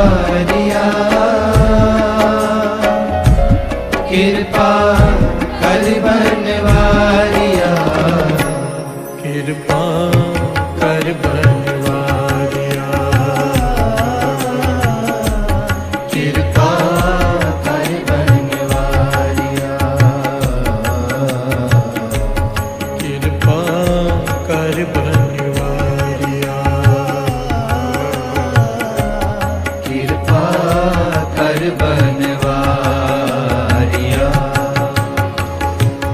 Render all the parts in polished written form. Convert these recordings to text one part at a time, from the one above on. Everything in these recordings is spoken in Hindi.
बनवारिया कृपा कर बनवारिया कृपा कर बनवारिया कृपा कर बनवारिया कृपा कर बनवारिया कृपा कर बनवारिया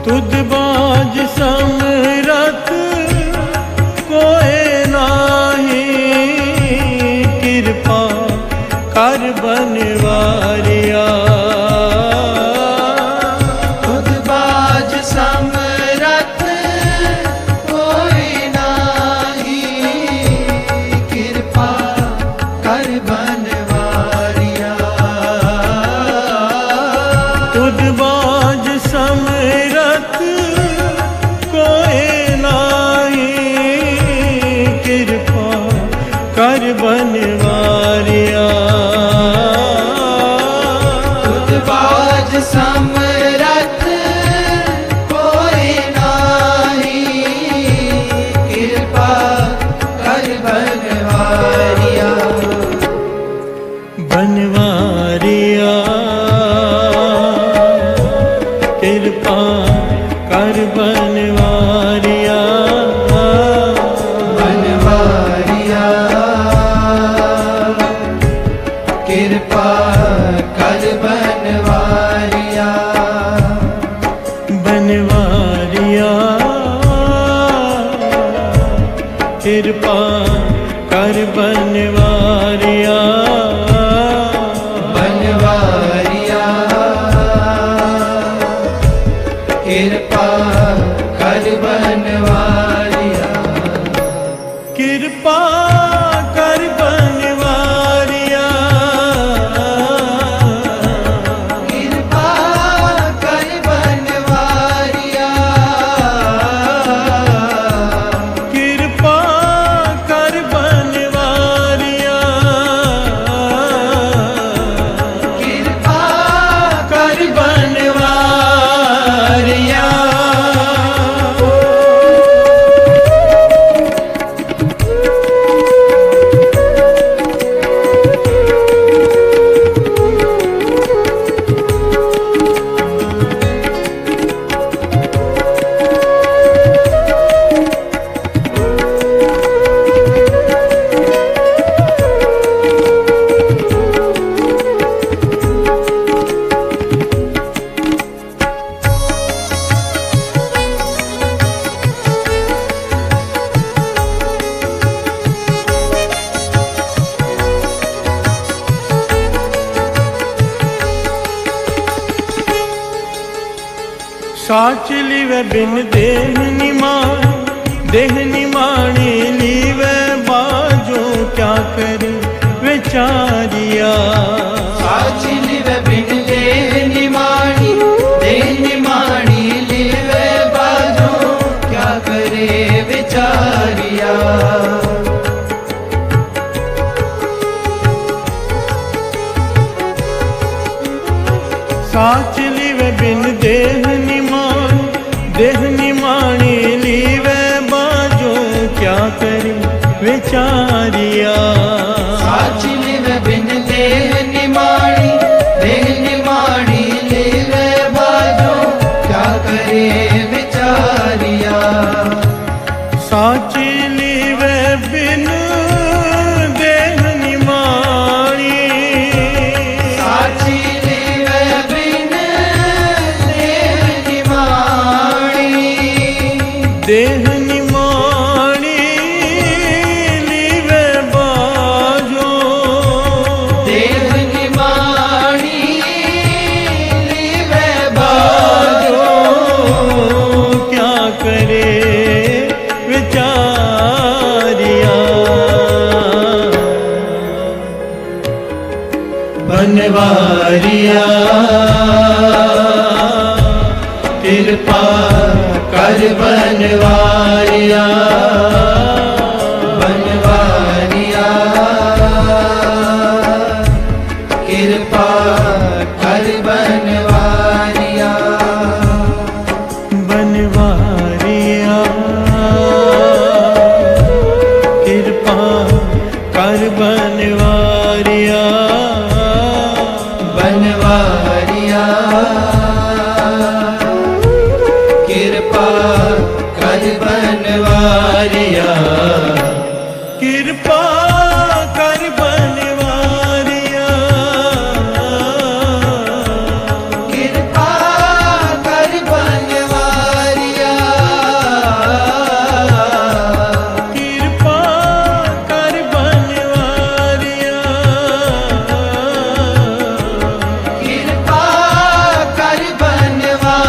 तुध बाज समरथ कोई नाही कृपा कर बनवारिया खुद बाज समरथ कोई नाही कृपा कर बनवारिया तुध बाज समरथ कोई नाही कृपा कर बनवारिया खुद बाज समरथ कोई नाही कृपा कर बनवारिया बनवारिया कृपा कर बनवारिया बनवारिया कृपा कर बनवारिया बनवारिया कृपा कर बनवारिया बनवारिया कृपा कर बनवारिया कृपा कर बनवारिया कृपा कर बनवारिया कृपा कर बनवारिया कृपा कर बनवारिया साच लिवे बिन देह निमाणी लीवे बाजो क्या करे विचारिया साच लिवे बिन देह निमाणी लिवे बाजो क्या करे विचारिया साच लिवे बिन देह निमाणी लीवे बाजो क्या करे विचारिया साच लिवे बिन देह निमाणी लिवे बाजो क्या करे विचारिया साच लिवे बिन देह निमाणी साच लिवे बिन देह निमाणी देह निमाणी लीवे बाजो देह निमाणी लिवे बाजो क्या करे विचारिया बनवारिया कृपा कर बनवारिया बनवारिया कृपा कर बनवारिया बनवारिया कृपा कर बनवारिया बनवारिया कृपा कर बनवारिया कृपा कर बनवारिया कृपा कर बनवारिया कृपा कर बनवारिया कृपा कर बनवारिया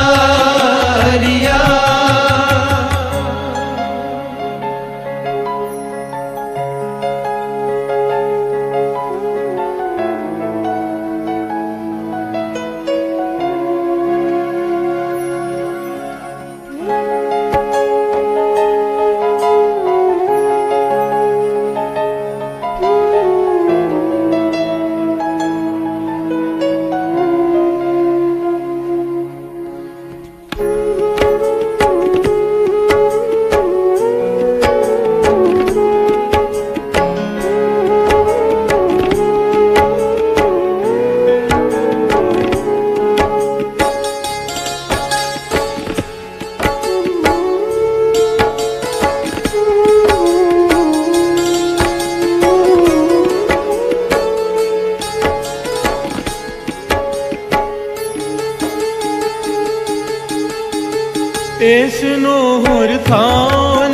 ऐसनो होर था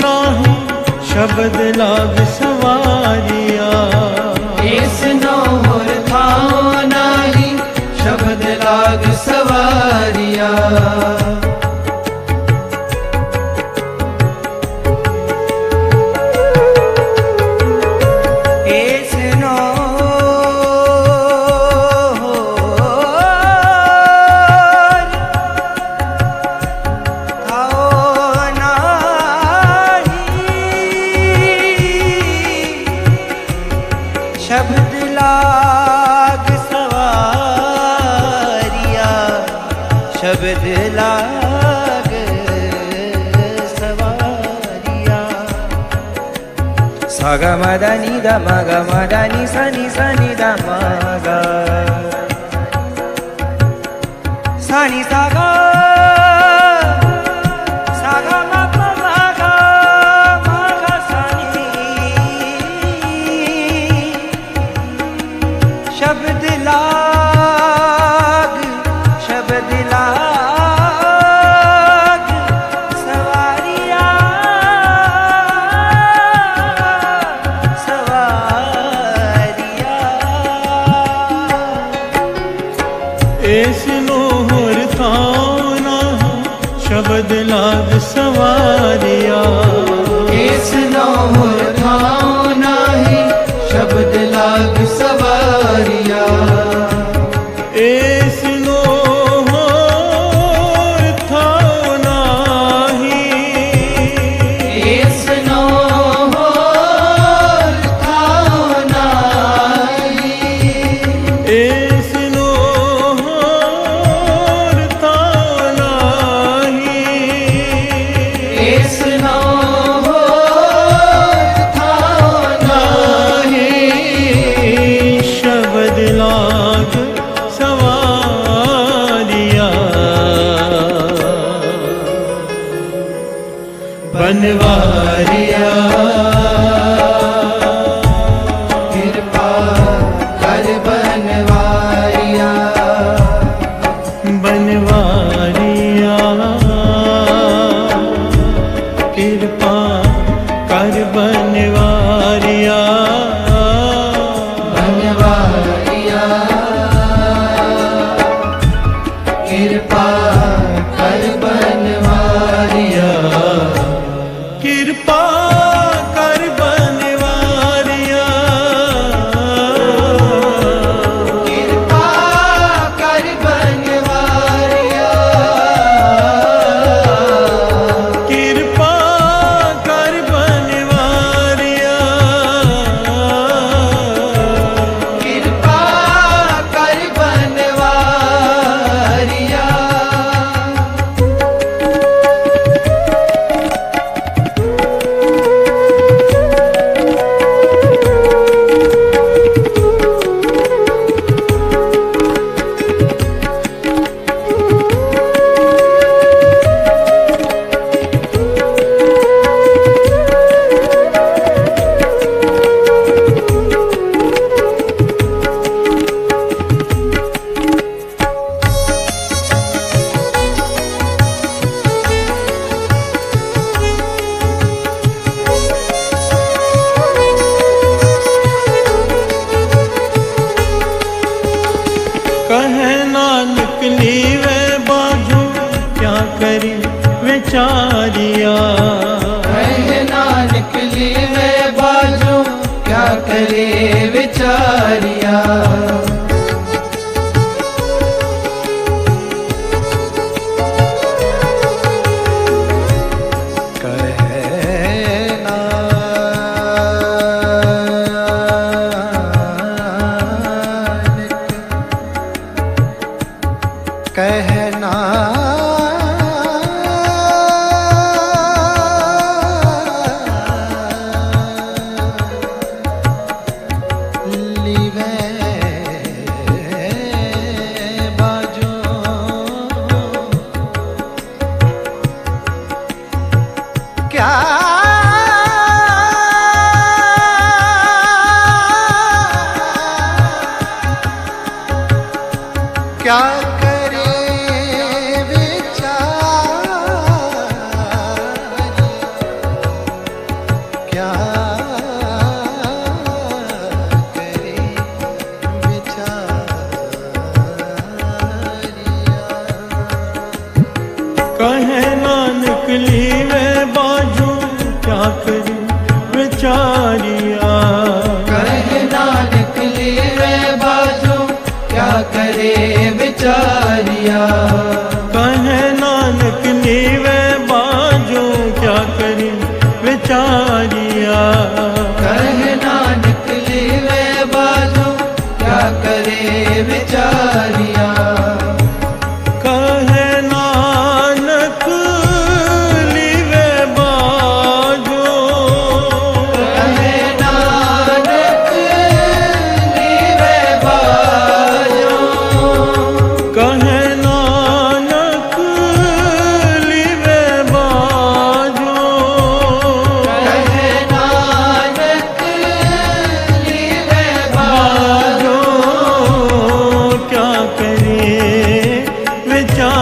नाही शब्द लाग सवारिया इस नौर थाओ नाही शब्द लाग सवारिया शब्द लाग सवारिया शब्द लाग सवारिया सा ग म द नि द म ग म द नि सा नि द म ग सा नि सा ग सा ग म प म ग म ग सा नि शब्द लाग सवारिया सवारिया ऐसनो होर था नाही शब्द लाग सवारिया इस नौर थाओ नाही शब्द लाग सवारिया ऐसनो होर था नाही इस नौर थाओ नाही ऐसनो होर था नाही इस नौर थाओ नाही शब्द लाग सवारिया बनवारिया कृपा कर बनवारिया लीवे बाजू क्या करे विचारिया। कहे नानक लीवे बाजू क्या करे विचारिया। कहना लीवे बाजू क्या क्या कहे नानक लीवे बाजू क्या करे विचारिया। कहे नानक लीवे बाजू क्या करे विचारिया। कहे नानक लीवे बाजू क्या करे विचारिया। कहे नानक लीवे बाजू क्या करे विचारिया। कहे नानक लीवे बाजू। कहे नानक लीवे बाजू। कहे नानक लीवे बाजू। कहे नानक लीवे बाजू। क्या करे विचारिया।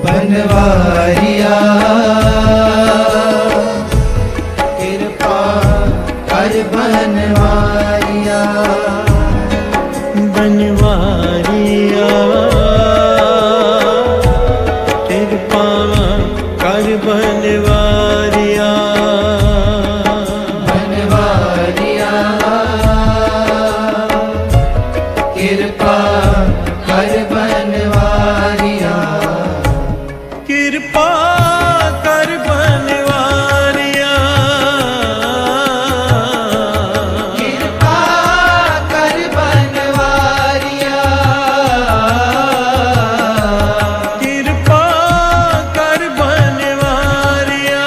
बनवारिया कृपा कर बनवारिया। बनवारिया कृपा कर बनवारिया। बनवारिया कृपा कर बनवारिया। कृपा कर बनवारिया। कृपा कर बनवारिया। कृपा कर बनवारिया।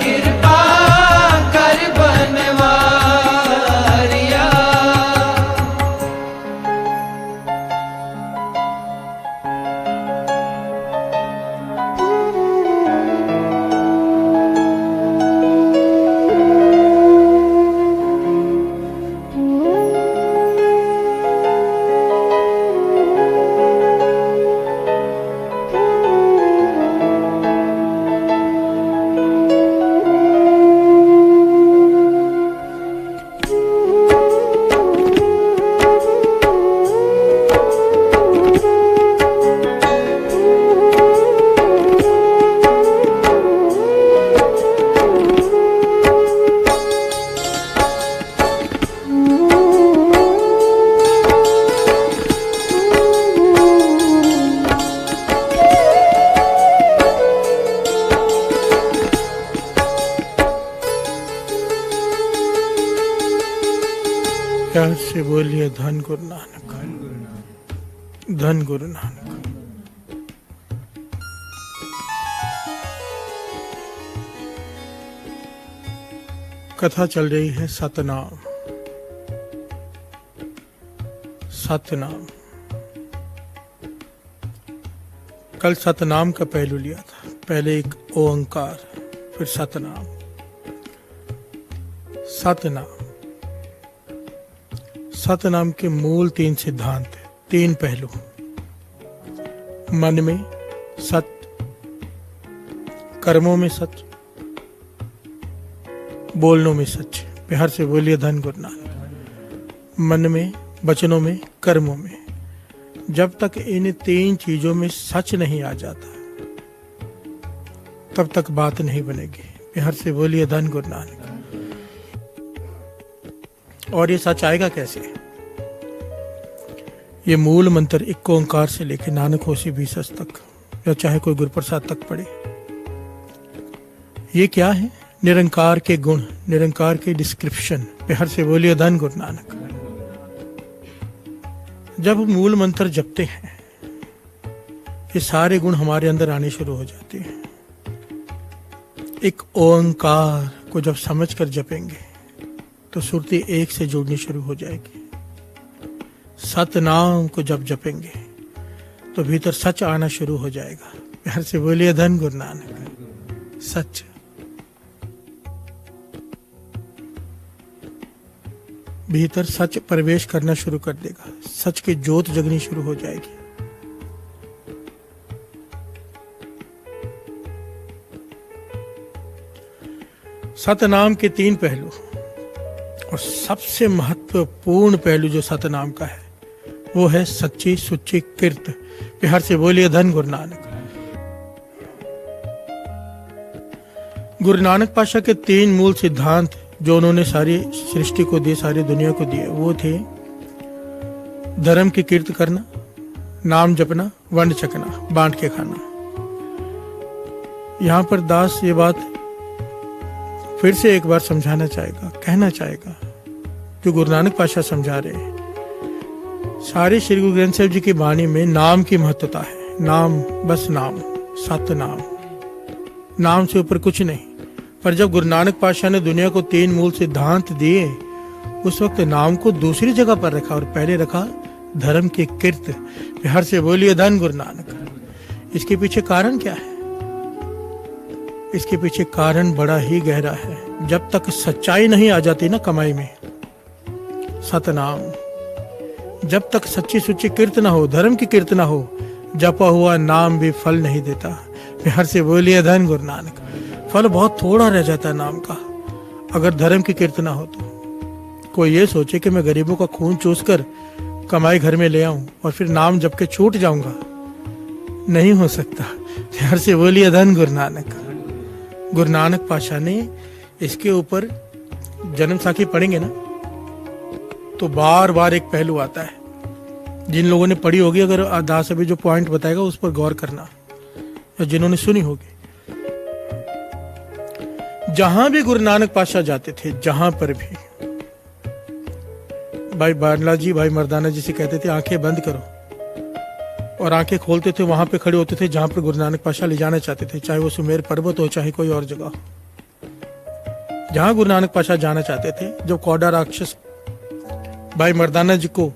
कृपा कर बनवारिया। प्यार से बोलिए धन गुरु नानक। धन गुरु नानक। कथा चल रही है सतनाम। सतनाम। कल सतनाम का पहलू लिया था। पहले एक ओंकार, फिर सतनाम। सतनाम। सतनाम के मूल 3 सिद्धांत हैं, 3 पहलू। मन में सत्य, कर्मों में सत्य, बोलनों में सच। बिहार से बोलिए धन गुरु नानक। मन में, वचनों में, कर्मों में, जब तक इन 3 चीजों में सच नहीं आ जाता तब तक बात नहीं बनेगी। बिहार से बोलिए धन गुरु नानक। और ये सच आएगा कैसे? ये मूल मंत्र एक ओंकार से लेकर नानक होसी बीसस तक, या चाहे कोई गुरुप्रसाद तक पढ़े, ये क्या है? निरंकार के गुण, निरंकार के डिस्क्रिप्शन। बिहार से बोलिए धन गुरु नानक। जब मूल मंत्र जपते हैं, ये सारे गुण हमारे अंदर आने शुरू हो जाते हैं। एक ओंकार को जब समझकर जपेंगे तो सुरती एक से जुड़नी शुरू हो जाएगी। सतनाम को जब जपेंगे तो भीतर सच आना शुरू हो जाएगा। प्यार से बोलिए धन गुरु नानक। सच। भीतर सच प्रवेश करना शुरू कर देगा, सच की ज्योत जगनी शुरू हो जाएगी। सतनाम के 3 पहलू, और सबसे महत्वपूर्ण पहलू जो सतनाम का है वो है सच्ची सुच्ची कीर्त। बिहार से बोलिए धन गुरु नानक। गुरु नानक पातशाह के 3 मूल सिद्धांत जो उन्होंने सारी सृष्टि को दिए, सारी दुनिया को दिए, वो थे धर्म की कीर्त करना, नाम जपना, वंड छकना, बांट के खाना। यहां पर दास ये बात फिर से एक बार समझाना चाहेगा, कहना चाहेगा, जो गुरु नानक पातशाह समझा रहे हैं। सारे श्री गुरु ग्रंथ साहिब जी की वाणी में नाम की महत्वता है। नाम, बस नाम, सतनाम, नाम से ऊपर कुछ नहीं। पर जब गुरु नानक पातशाह ने दुनिया को 3 मूल सिद्धांत दिए, उस वक्त नाम को दूसरी जगह पर रखा और पहले रखा धर्म की कीर्त। बिहार से बोलिए धन गुरु नानक। इसके पीछे कारण क्या है? इसके पीछे कारण बड़ा ही गहरा है। जब तक सच्चाई नहीं आ जाती ना कमाई में, सतनाम, जब तक सच्ची सुच्ची कीर्त ना हो, धर्म की कीर्त ना हो, जपा हुआ नाम भी फल नहीं देता। बिहार से बोलिए धन गुरु नानक। फल बहुत थोड़ा रह जाता है नाम का, अगर धर्म की कीर्त ना हो तो। कोई ये सोचे कि मैं गरीबों का खून चूस कर कमाई घर में ले आऊं और फिर नाम जप के छूट जाऊंगा, नहीं हो सकता। बिहार से बोलिए धन गुरु नानक। गुरु नानक पातशाह ने इसके ऊपर जन्म साखी पढ़ेंगे ना तो बार बार एक पहलू आता है। जिन लोगों ने पढ़ी होगी, अगर दास अभी जो पॉइंट बताएगा उस पर गौर करना, या जिन्होंने सुनी होगी। जहां भी गुरु नानक पातशाह जाते थे, जहां पर भी, भाई बालाजी, भाई मर्दाना जी से कहते थे आंखें बंद करो, और आंखें खोलते थे, वहां पे खड़े होते थे जहां पर गुरु नानक पातशाह ले जाना चाहते थे, चाहे वो सुमेर पर्वत हो, चाहे कोई और जगह। जहां गुरु नानक पातशाह जाना चाहते थे, जब कौड़ा राक्षस भाई मर्दाना जी को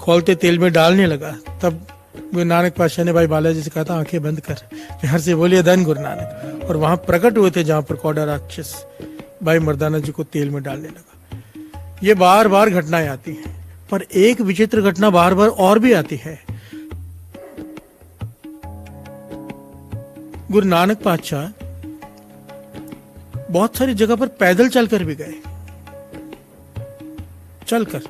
खोलते तेल में डालने लगा, तब गुरु नानक पातशाह ने भाई बालाजी से कहा था आंखें बंद कर। बिहार से बोलिए धन गुरु नानक। और वहां प्रकट हुए थे जहां पर कौड़ा राक्षस भाई मर्दाना जी को तेल में डालने लगा। ये बार बार घटनाएं आती हैं, पर एक विचित्र घटना बार बार और भी आती है। गुरु नानक पातशाह बहुत सारी जगह पर पैदल चलकर भी गए, चलकर।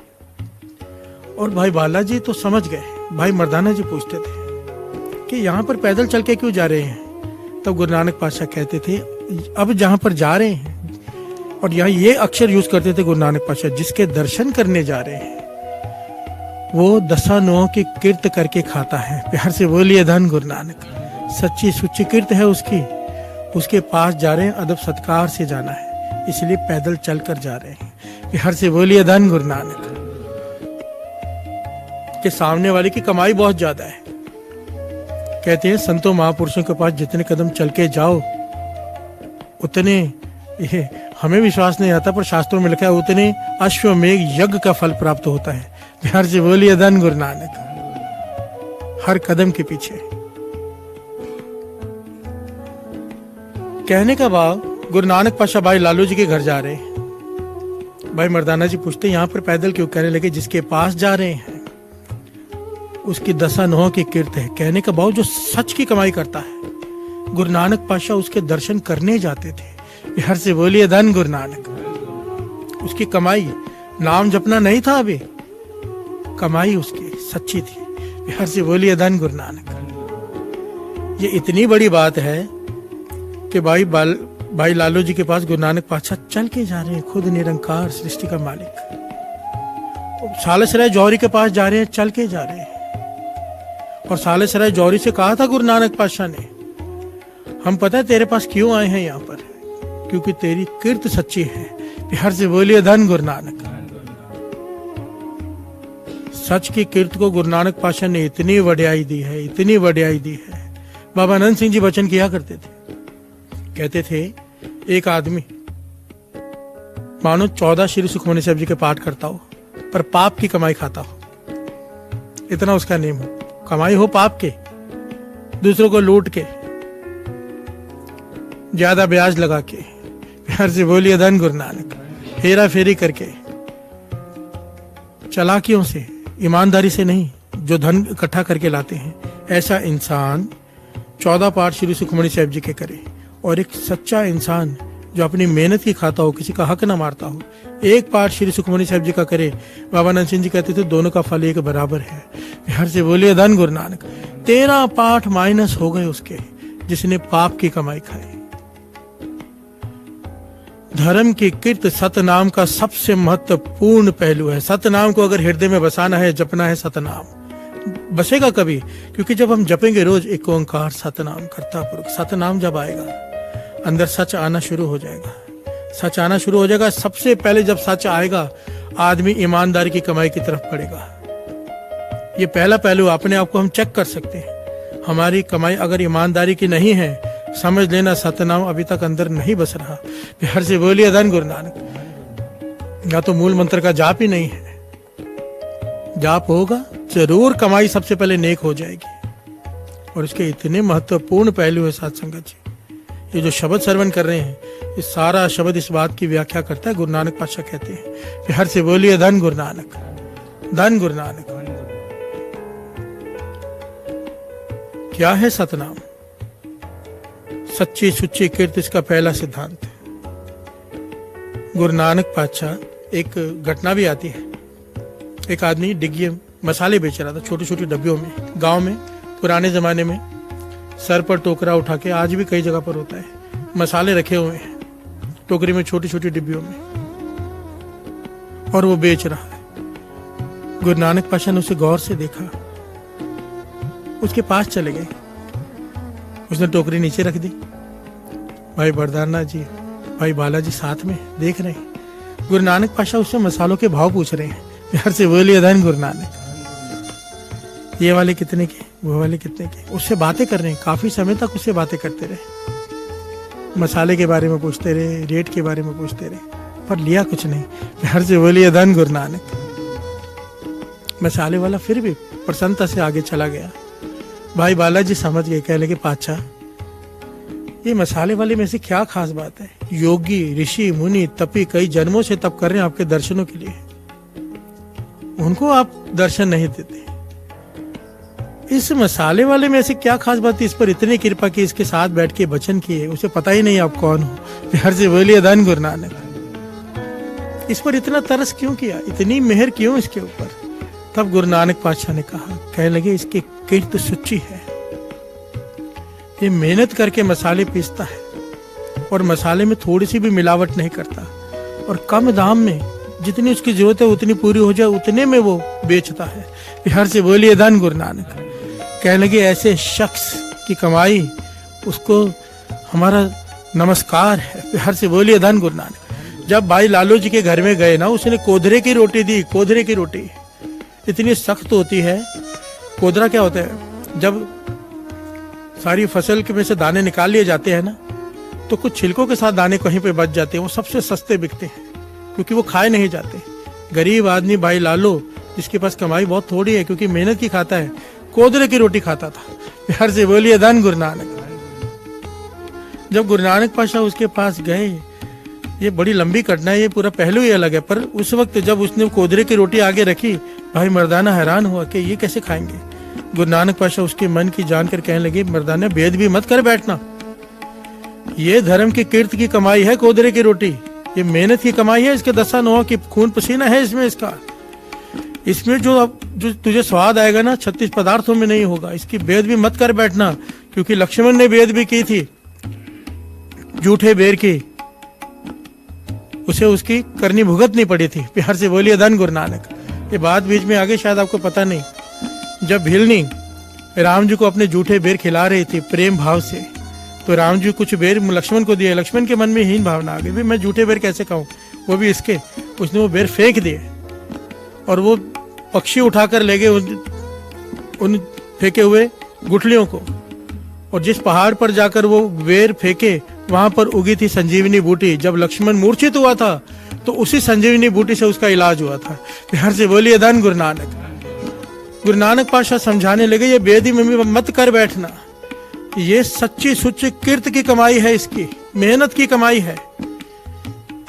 और भाई बालाजी तो समझ गए। भाई मर्दाना जी पूछते थे कि यहाँ पर पैदल चल के क्यों जा रहे हैं? तब गुरु नानक पातशाह कहते थे अब जहां पर जा रहे हैं, और यहाँ ये अक्षर यूज करते थे गुरु नानक पातशाह, जिसके दर्शन करने जा रहे हैं वो दशानुओं की कीर्त करके खाता है। प्यार से बोलिए धन गुरु नानक। सच्ची सुच्ची कीर्त है उसकी, उसके पास जा रहे हैं, अदब सत्कार से जाना है, इसलिए पैदल चल कर जा रहे हैं। प्यार से बोलिए धन गुरु नानक। के सामने वाले की कमाई बहुत ज्यादा है। कहते हैं संतों महापुरुषों के पास जितने कदम चल के जाओ उतने, ये हमें विश्वास नहीं आता पर शास्त्रों में लिखा है, उतने अश्वमेघ यज्ञ का फल प्राप्त होता है। बिहार से बोलिए धन गुरु नानक। हर कदम के पीछे। कहने का भाव, गुरु नानक पातशाह भाई लालू जी के घर जा रहे हैं। भाई मर्दाना जी पूछते यहाँ पर पैदल क्यों? कहने लगे जिसके पास जा रहे हैं उसकी दशानुओं की कीर्त है। कहने का भाव, जो सच की कमाई करता है। गुरु नानक पातशाह उसके दर्शन करने जाते थे। बिहार से बोलिए धन गुरु नानक। उसकी कमाई, नाम जपना नहीं था अभी, कमाई उसकी सच्ची थी। बिहार से बोलिए धन गुरु नानक। ये इतनी बड़ी बात है कि भाई लालू जी के पास गुरु नानक पातशाह चल के जा रहे हैं, खुद निरंकार सृष्टि का मालिक। सालसराय जौहरी के पास जा रहे हैं, चल के जा रहे हैं। और सालसराय जौहरी से कहा था गुरु नानक पातशाह ने, हम पता है तेरे पास क्यों आए हैं यहाँ पर, क्योंकि तेरी कीर्त सच्ची है। बिहार से बोलिए धन गुरु नानक। सच की कीर्त को गुरु नानक पातशाह ने इतनी वड्याई दी है, इतनी वड्याई दी है। बाबा आनंद सिंह जी वचन किया करते थे, कहते थे एक आदमी मानो 14 श्री सुखमनी साहब जी के पाठ करता हो पर पाप की कमाई खाता हो, इतना उसका नेम हो, कमाई हो पाप के, दूसरों को लूट के, ज्यादा ब्याज लगा के, प्यार से बोलिए धन गुरु नानक, हेरा फेरी करके, चालाकियों से, ईमानदारी से नहीं, जो धन इकट्ठा करके लाते हैं, ऐसा इंसान 14 पाठ श्री सुखमनी साहब जी के करे। और एक सच्चा इंसान जो अपनी मेहनत की खाता हो, किसी का हक ना मारता हो, एक पाठ श्री सुखमनी साहब जी का करे, बाबा आनंद सिंह जी कहते थे दोनों का फल एक बराबर है। बिहार से बोलिए धन गुरु नानक। 13 पाठ माइनस हो गए उसके, जिसने पाप की कमाई खाई। धर्म की कीर्त सतनाम का सबसे महत्वपूर्ण पहलू है। सतनाम को अगर हृदय में बसाना है, जपना है, सतनाम बसेगा कभी, क्योंकि जब हम जपेंगे रोज एक ओंकार सतनाम करता पुरुष, सतनाम जब आएगा अंदर सच आना शुरू हो जाएगा, सच आना शुरू हो जाएगा। सबसे पहले जब सच आएगा आदमी ईमानदारी की कमाई की तरफ बढ़ेगा। ये पहला पहलू, अपने आप को हम चेक कर सकते हैं। हमारी कमाई अगर ईमानदारी की नहीं है, समझ लेना सतनाम अभी तक अंदर नहीं बस रहा। बिहार से बोलिए धन गुरु नानक। या तो मूल मंत्र का जाप ही नहीं है, जाप होगा जरूर कमाई सबसे पहले नेक हो जाएगी। और इसके इतने महत्वपूर्ण पहलू है साथ संगत जी। ये जो शब्द श्रवण कर रहे हैं, ये सारा शब्द इस बात की व्याख्या करता है। गुरु नानक पातशाह कहते हैं, बिहार से बोलिए धन गुरु नानक, धन गुरु नानक। क्या है सतनाम? सच्ची सुच्ची कीर्ति, इसका पहला सिद्धांत है। गुरु नानक पातशाह, एक घटना भी आती है, एक आदमी डिग्गी मसाले बेच रहा था छोटी छोटी डब्बियों में, गांव में पुराने जमाने में सर पर टोकरा उठा के, आज भी कई जगह पर होता है, मसाले रखे हुए हैं टोकरी में, छोटी छोटी डिब्बियों में, और वो बेच रहा है। गुरु नानक पातशाह ने उसे गौर से देखा, उसके पास चले गए, उसने टोकरी नीचे रख दी। भाई बरदारनाथ जी, भाई बालाजी साथ में देख रहे हैं। गुरु नानक पातशाह उससे मसालों के भाव पूछ रहे हैं। प्यार से बोलिए धन गुरु नानक। ये वाले कितने के, वो वाले कितने के, उससे बातें कर रहे हैं। काफी समय तक उससे बातें करते रहे, मसाले के बारे में पूछते रहे, रेट के बारे में पूछते रहे, पर लिया कुछ नहीं। प्यार से बोलिए धन गुरु नानक। मसाले वाला फिर भी प्रसन्नता से आगे चला गया। भाई बालाजी समझ गए, कह लगे पातशाह ये मसाले वाले में से क्या खास बात है? योगी ऋषि मुनि तपी कई जन्मों से तप कर रहे हैं आपके दर्शनों के लिए, उनको आप दर्शन नहीं देते। इस मसाले वाले में से क्या खास बात है, इस पर इतनी कृपा की, इसके साथ बैठ के वचन किए, उसे पता ही नहीं आप कौन हो। प्यार से बोलिए धन गुरु नानक। इस पर इतना तरस क्यों किया, इतनी मेहर क्यों इसके ऊपर? तब गुरु नानक पातशाह ने कहा, कहने लगे इसकी कीर्त सच्ची है, ये मेहनत करके मसाले पीसता है और मसाले में थोड़ी सी भी मिलावट नहीं करता, और कम दाम में जितनी उसकी जरूरत है उतनी पूरी हो जाए उतने में वो बेचता है। बिहार से बोलिए धन गुरु नानक। कहने लगे ऐसे शख्स की कमाई, उसको हमारा नमस्कार है। बिहार से बोलिए धन गुरु नानक। जब भाई लालू जी के घर में गए ना, उसने कोदरे की रोटी दी। कोदरे की रोटी इतनी सख्त होती है। कोदरा क्या होता है, जब सारी फसल के में से दाने निकाल लिए जाते हैं ना, तो कुछ छिलकों के साथ दाने कहीं पे बच जाते हैं, वो सबसे सस्ते बिकते हैं क्योंकि वो खाए नहीं जाते। गरीब आदमी भाई लालू, जिसके पास कमाई बहुत थोड़ी है क्योंकि मेहनत की खाता है, कोदरे की रोटी खाता था। प्यार से बोलिए धन गुरु नानक। जब गुरु नानक पातशाह उसके पास गए, ये बड़ी लंबी घटना है, ये पूरा पहलू ही अलग है, पर उस वक्त जब उसने कोदरे की रोटी आगे रखी, भाई मर्दाना हैरान हुआ कि ये कैसे खाएंगे। गुरु नानक पातशाह उसके मन की जानकर कहने लगे, मर्दाना भेद भी मत कर बैठना, ये धर्म की कीर्त की कमाई है कोदरे की रोटी, ये मेहनत की कमाई है, इसके दसा नौ की खून पसीना है इसमें इसका। इसमें जो तुझे स्वाद आएगा ना 36 पदार्थों में नहीं होगा। इसकी बेद भी मत कर बैठना, क्योंकि लक्ष्मण ने बेद भी की थी झूठे बेर की, उसे उसकी करनी भुगतनी पड़ी थी। प्यार से बोलिए धन गुरु नानक। ये बात बीच में आगे शायद आपको पता नहीं। जब भिलनी राम जी को अपने झूठे बेर खिला रही थी प्रेम भाव से, तो राम जी कुछ बेर लक्ष्मण को दिए। लक्ष्मण के मन में हीन भावना आ गई, भाई मैं झूठे बेर कैसे खाऊं, वो भी इसके। उसने वो बेर फेंक दिए और वो पक्षी उठाकर ले गए उन फेंके हुए गुठलियों को। और जिस पहाड़ पर जाकर वो बेर फेंके, वहां पर उगी थी संजीवनी बूटी। जब लक्ष्मण मूर्छित हुआ था तो उसी संजीवनी बूटी से उसका इलाज हुआ था। प्यार से बोलिए धन गुरु नानक। गुरु नानक पातशाह समझाने लगे, ये बेदी में मत कर बैठना, ये सच्ची सुच्ची किर्त की कमाई है, इसकी मेहनत की कमाई है।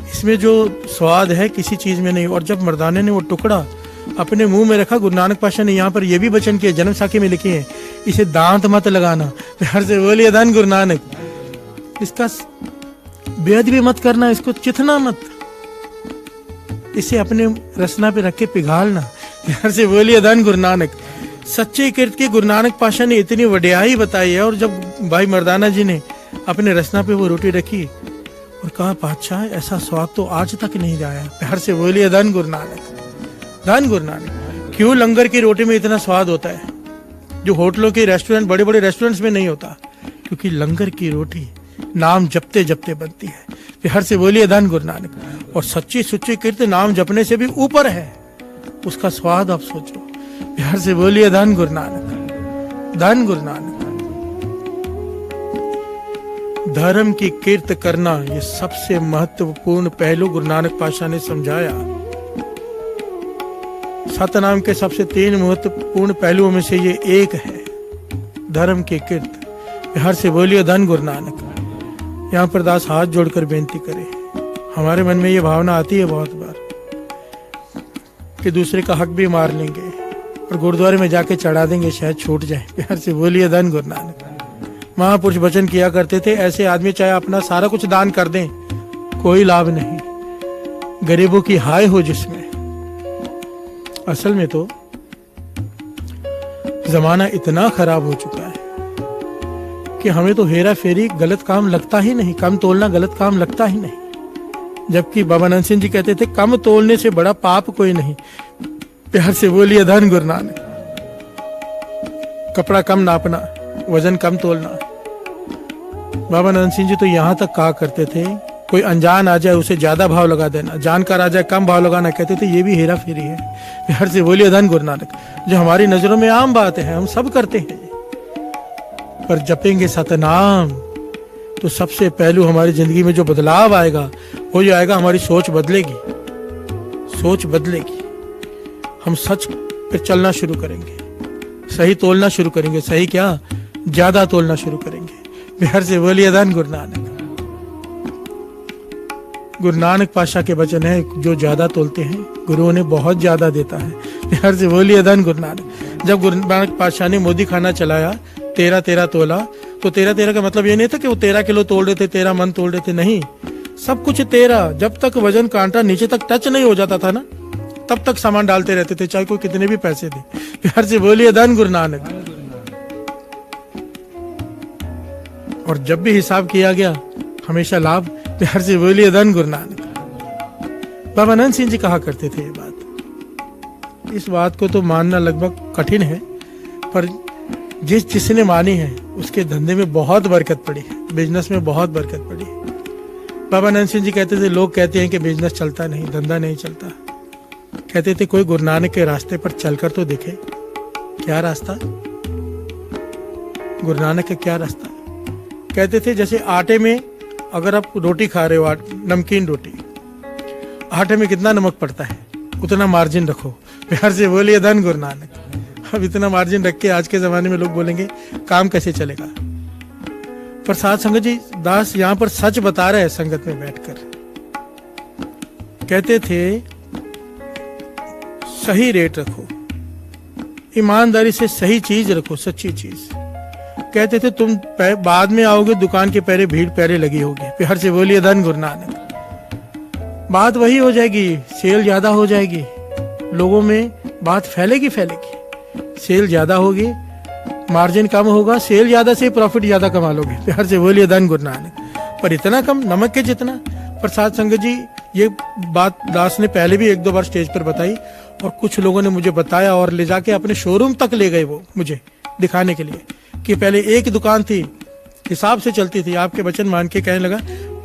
इसमें जो स्वाद है किसी चीज में नहीं। और जब मर्दाने ने वो टुकड़ा अपने मुंह में रखा, गुरु नानक पातशाह ने यहाँ पर यह भी वचन किया, जन्म साखी में लिखे हैं, इसे दांत मत लगाना। प्यार से बोलिए धन गुरु नानक। इसका बेद भी मत करना, इसको चिथना मत, इसे अपने रसना पे रख के पिघालना। प्यार से बोलिए धन गुरु नानक। सच्चे कीर्त की गुरु नानक पातशाह ने इतनी वड्याई बताई है। और जब भाई मर्दाना जी ने अपने रसना पे वो रोटी रखी और कहा, पातशाह ऐसा स्वाद तो आज तक नहीं आया। प्यार से बोलिए धन गुरु नानक, धन गुरु नानक। क्यों लंगर की रोटी में इतना स्वाद होता है जो होटलों के रेस्टोरेंट, बड़े बड़े रेस्टोरेंट्स में नहीं होता? क्योंकि लंगर की रोटी नाम जपते जपते बनती है। प्यार से बोलिए धन गुरु नानक। और सच्ची सुच्ची कीर्त नाम जपने से भी ऊपर है, उसका स्वाद आप सोचो। प्यार से बोलिए धन गुरु नानक, धन गुरु नानक। धर्म की कीर्त करना ये सबसे महत्वपूर्ण पहलू गुरु नानक पातशाह ने समझाया। सतनाम के सबसे 3 महत्वपूर्ण पहलुओं में से ये एक है, धर्म की कीर्त। प्यार से बोलिए धन गुरु नानक। यहाँ पर दास हाथ जोड़कर बेनती करे। हमारे मन में ये भावना आती है बहुत बार कि दूसरे का हक भी मार लेंगे और गुरुद्वारे में जाके चढ़ा देंगे, शायद छूट जाए। प्यार से बोलिए धन गुरु नानक। महापुरुष वचन किया करते थे, ऐसे आदमी चाहे अपना सारा कुछ दान कर दें, कोई लाभ नहीं, गरीबों की हाय हो जिसमें। असल में तो जमाना इतना खराब हो चुका है कि हमें तो हेरा फेरी गलत काम लगता ही नहीं, कम तोलना गलत काम लगता ही नहीं। जबकि बाबा नंद सिंह जी कहते थे, कम तोलने से बड़ा पाप कोई नहीं। प्यार से बोलिए धन गुरु नानक। कपड़ा कम नापना, वजन कम तोलना। बाबा नंद सिंह जी तो यहां तक कहा करते थे, कोई अनजान आ जाए उसे ज्यादा भाव लगा देना, जानकार आ जाए कम भाव लगाना। कहते थे ये भी हेरा फेरी है। प्यार से बोलिए धन गुरु नानक। जो हमारी नजरों में आम बात है, हम सब करते हैं, पर जपेंगे सतनाम तो सबसे पहलू हमारी जिंदगी में जो बदलाव आएगा वो ये आएगा, हमारी सोच बदलेगी, सोच बदलेगी। हम सच पे चलना शुरू करेंगे, सही तोलना शुरू करेंगे, सही क्या ज्यादा तोलना शुरू करेंगे। प्यार से बोलिए धन गुरु नानक। गुरु नानक पातशाह के वचन है, जो ज्यादा तोलते हैं गुरुओं ने बहुत ज्यादा देता है। प्यार से बोलिए धन गुरु नानक। जब गुरु नानक पातशाह ने मोदी खाना चलाया 13-13 तोला, तो 13-13 का मतलब ये नहीं था कि वो 13 किलो तोल रहे थे, 13 मन तोल रहे थे, नहीं, सब कुछ 13। जब तक वजन कांटा नीचे तक टच नहीं हो जाता था ना, तब तक सामान डालते रहते थे, चाहे कोई कितने भी पैसे दे। प्यार से बोलिए धन गुरु नानक। और जब भी हिसाब किया गया हमेशा लाभ। प्यार से बोलिए धन गुरु नानक। बाबा नंद सिंह जी कहा करते थे ये बात। इस बात को तो मानना लगभग कठिन है, पर जिसने मानी है उसके धंधे में बहुत बरकत पड़ी है, बिजनेस में बहुत बरकत पड़ी है। बाबा नंद सिंह जी कहते थे, लोग कहते हैं कि बिजनेस चलता नहीं, धंधा नहीं चलता। कहते थे कोई गुरु नानक के रास्ते पर चलकर तो देखे। क्या रास्ता? गुरु नानक का क्या रास्ता? कहते थे जैसे आटे में अगर आप रोटी खा रहे हो, नमकीन रोटी, आटे में कितना नमक पड़ता है उतना मार्जिन रखो। प्यार से बोलिए धन गुरु नानक। अब इतना मार्जिन रख के आज के जमाने में लोग बोलेंगे काम कैसे चलेगा? पर साथ संगत जी, दास यहाँ पर सच बता रहे हैं संगत में बैठकर। कहते थे सही रेट रखो, ईमानदारी से सही चीज रखो, सच्ची चीज। कहते थे तुम बाद में आओगे दुकान के पहले भीड़ पहले लगी होगी। प्यार से बोलिए धन गुरु नानक। बात वही हो जाएगी, सेल ज्यादा हो जाएगी, लोगों में बात फैलेगी। सेल ज्यादा होगी, मार्जिन कम होगा, सेल ज्यादा से प्रॉफिट ज्यादा कमा लोगे। प्यार से बोलिए धन गुरु नानक। पर इतना कम, नमक के जितना। प्रसाद संगत जी, ये बात दास ने पहले भी 1-2 बार स्टेज पर बताई, और कुछ लोगों ने मुझे बताया और ले जाके अपने शोरूम तक ले गए वो मुझे दिखाने के लिए कि पहले एक दुकान थी, हिसाब से चलती थी। आपके वचन मान के कहने लगा,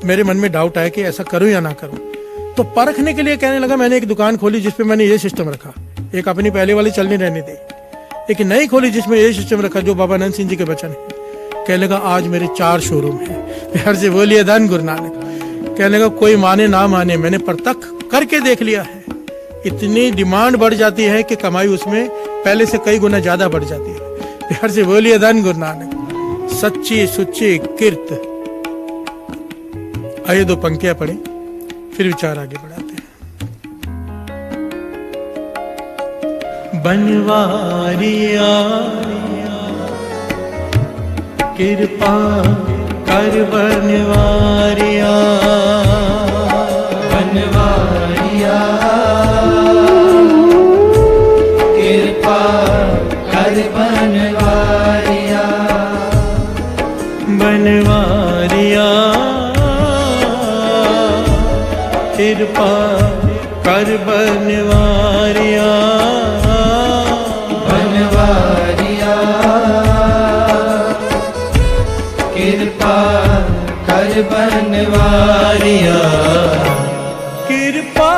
मेरे मन में डाउट आया कि ऐसा करूं या ना करूं, तो परखने के लिए कहने लगा मैंने एक दुकान खोली जिसपे मैंने ये सिस्टम रखा। एक अपनी पहले वाली चलने रहने दी, एक नई खोली जिसमें ये सिस्टम रखा जो बाबा नंद सिंह जी के वचन है। कहने लगा आज मेरे 4 शोरूम हैं। प्यार से बोलिए धन गुरु नानक। कहने लगा कोई माने ना माने, मैंने परतख करके देख लिया है। इतनी डिमांड बढ़ जाती है कि कमाई उसमें पहले से कई गुना ज्यादा बढ़ जाती है। प्यार से बोलिए धन गुरु नानक। सच्ची सुच्ची किर्त। आइए 2 पंक्तियां पढ़े, फिर विचार आगे बढ़ाते हैं। बनवारिया कृपा कर बनवारिया, बनवारिया कृपा कर बनवारिया, बनवारिया कृपा कर बनवारिया, बनवारिया कृपा कर बनवारिया, कृपा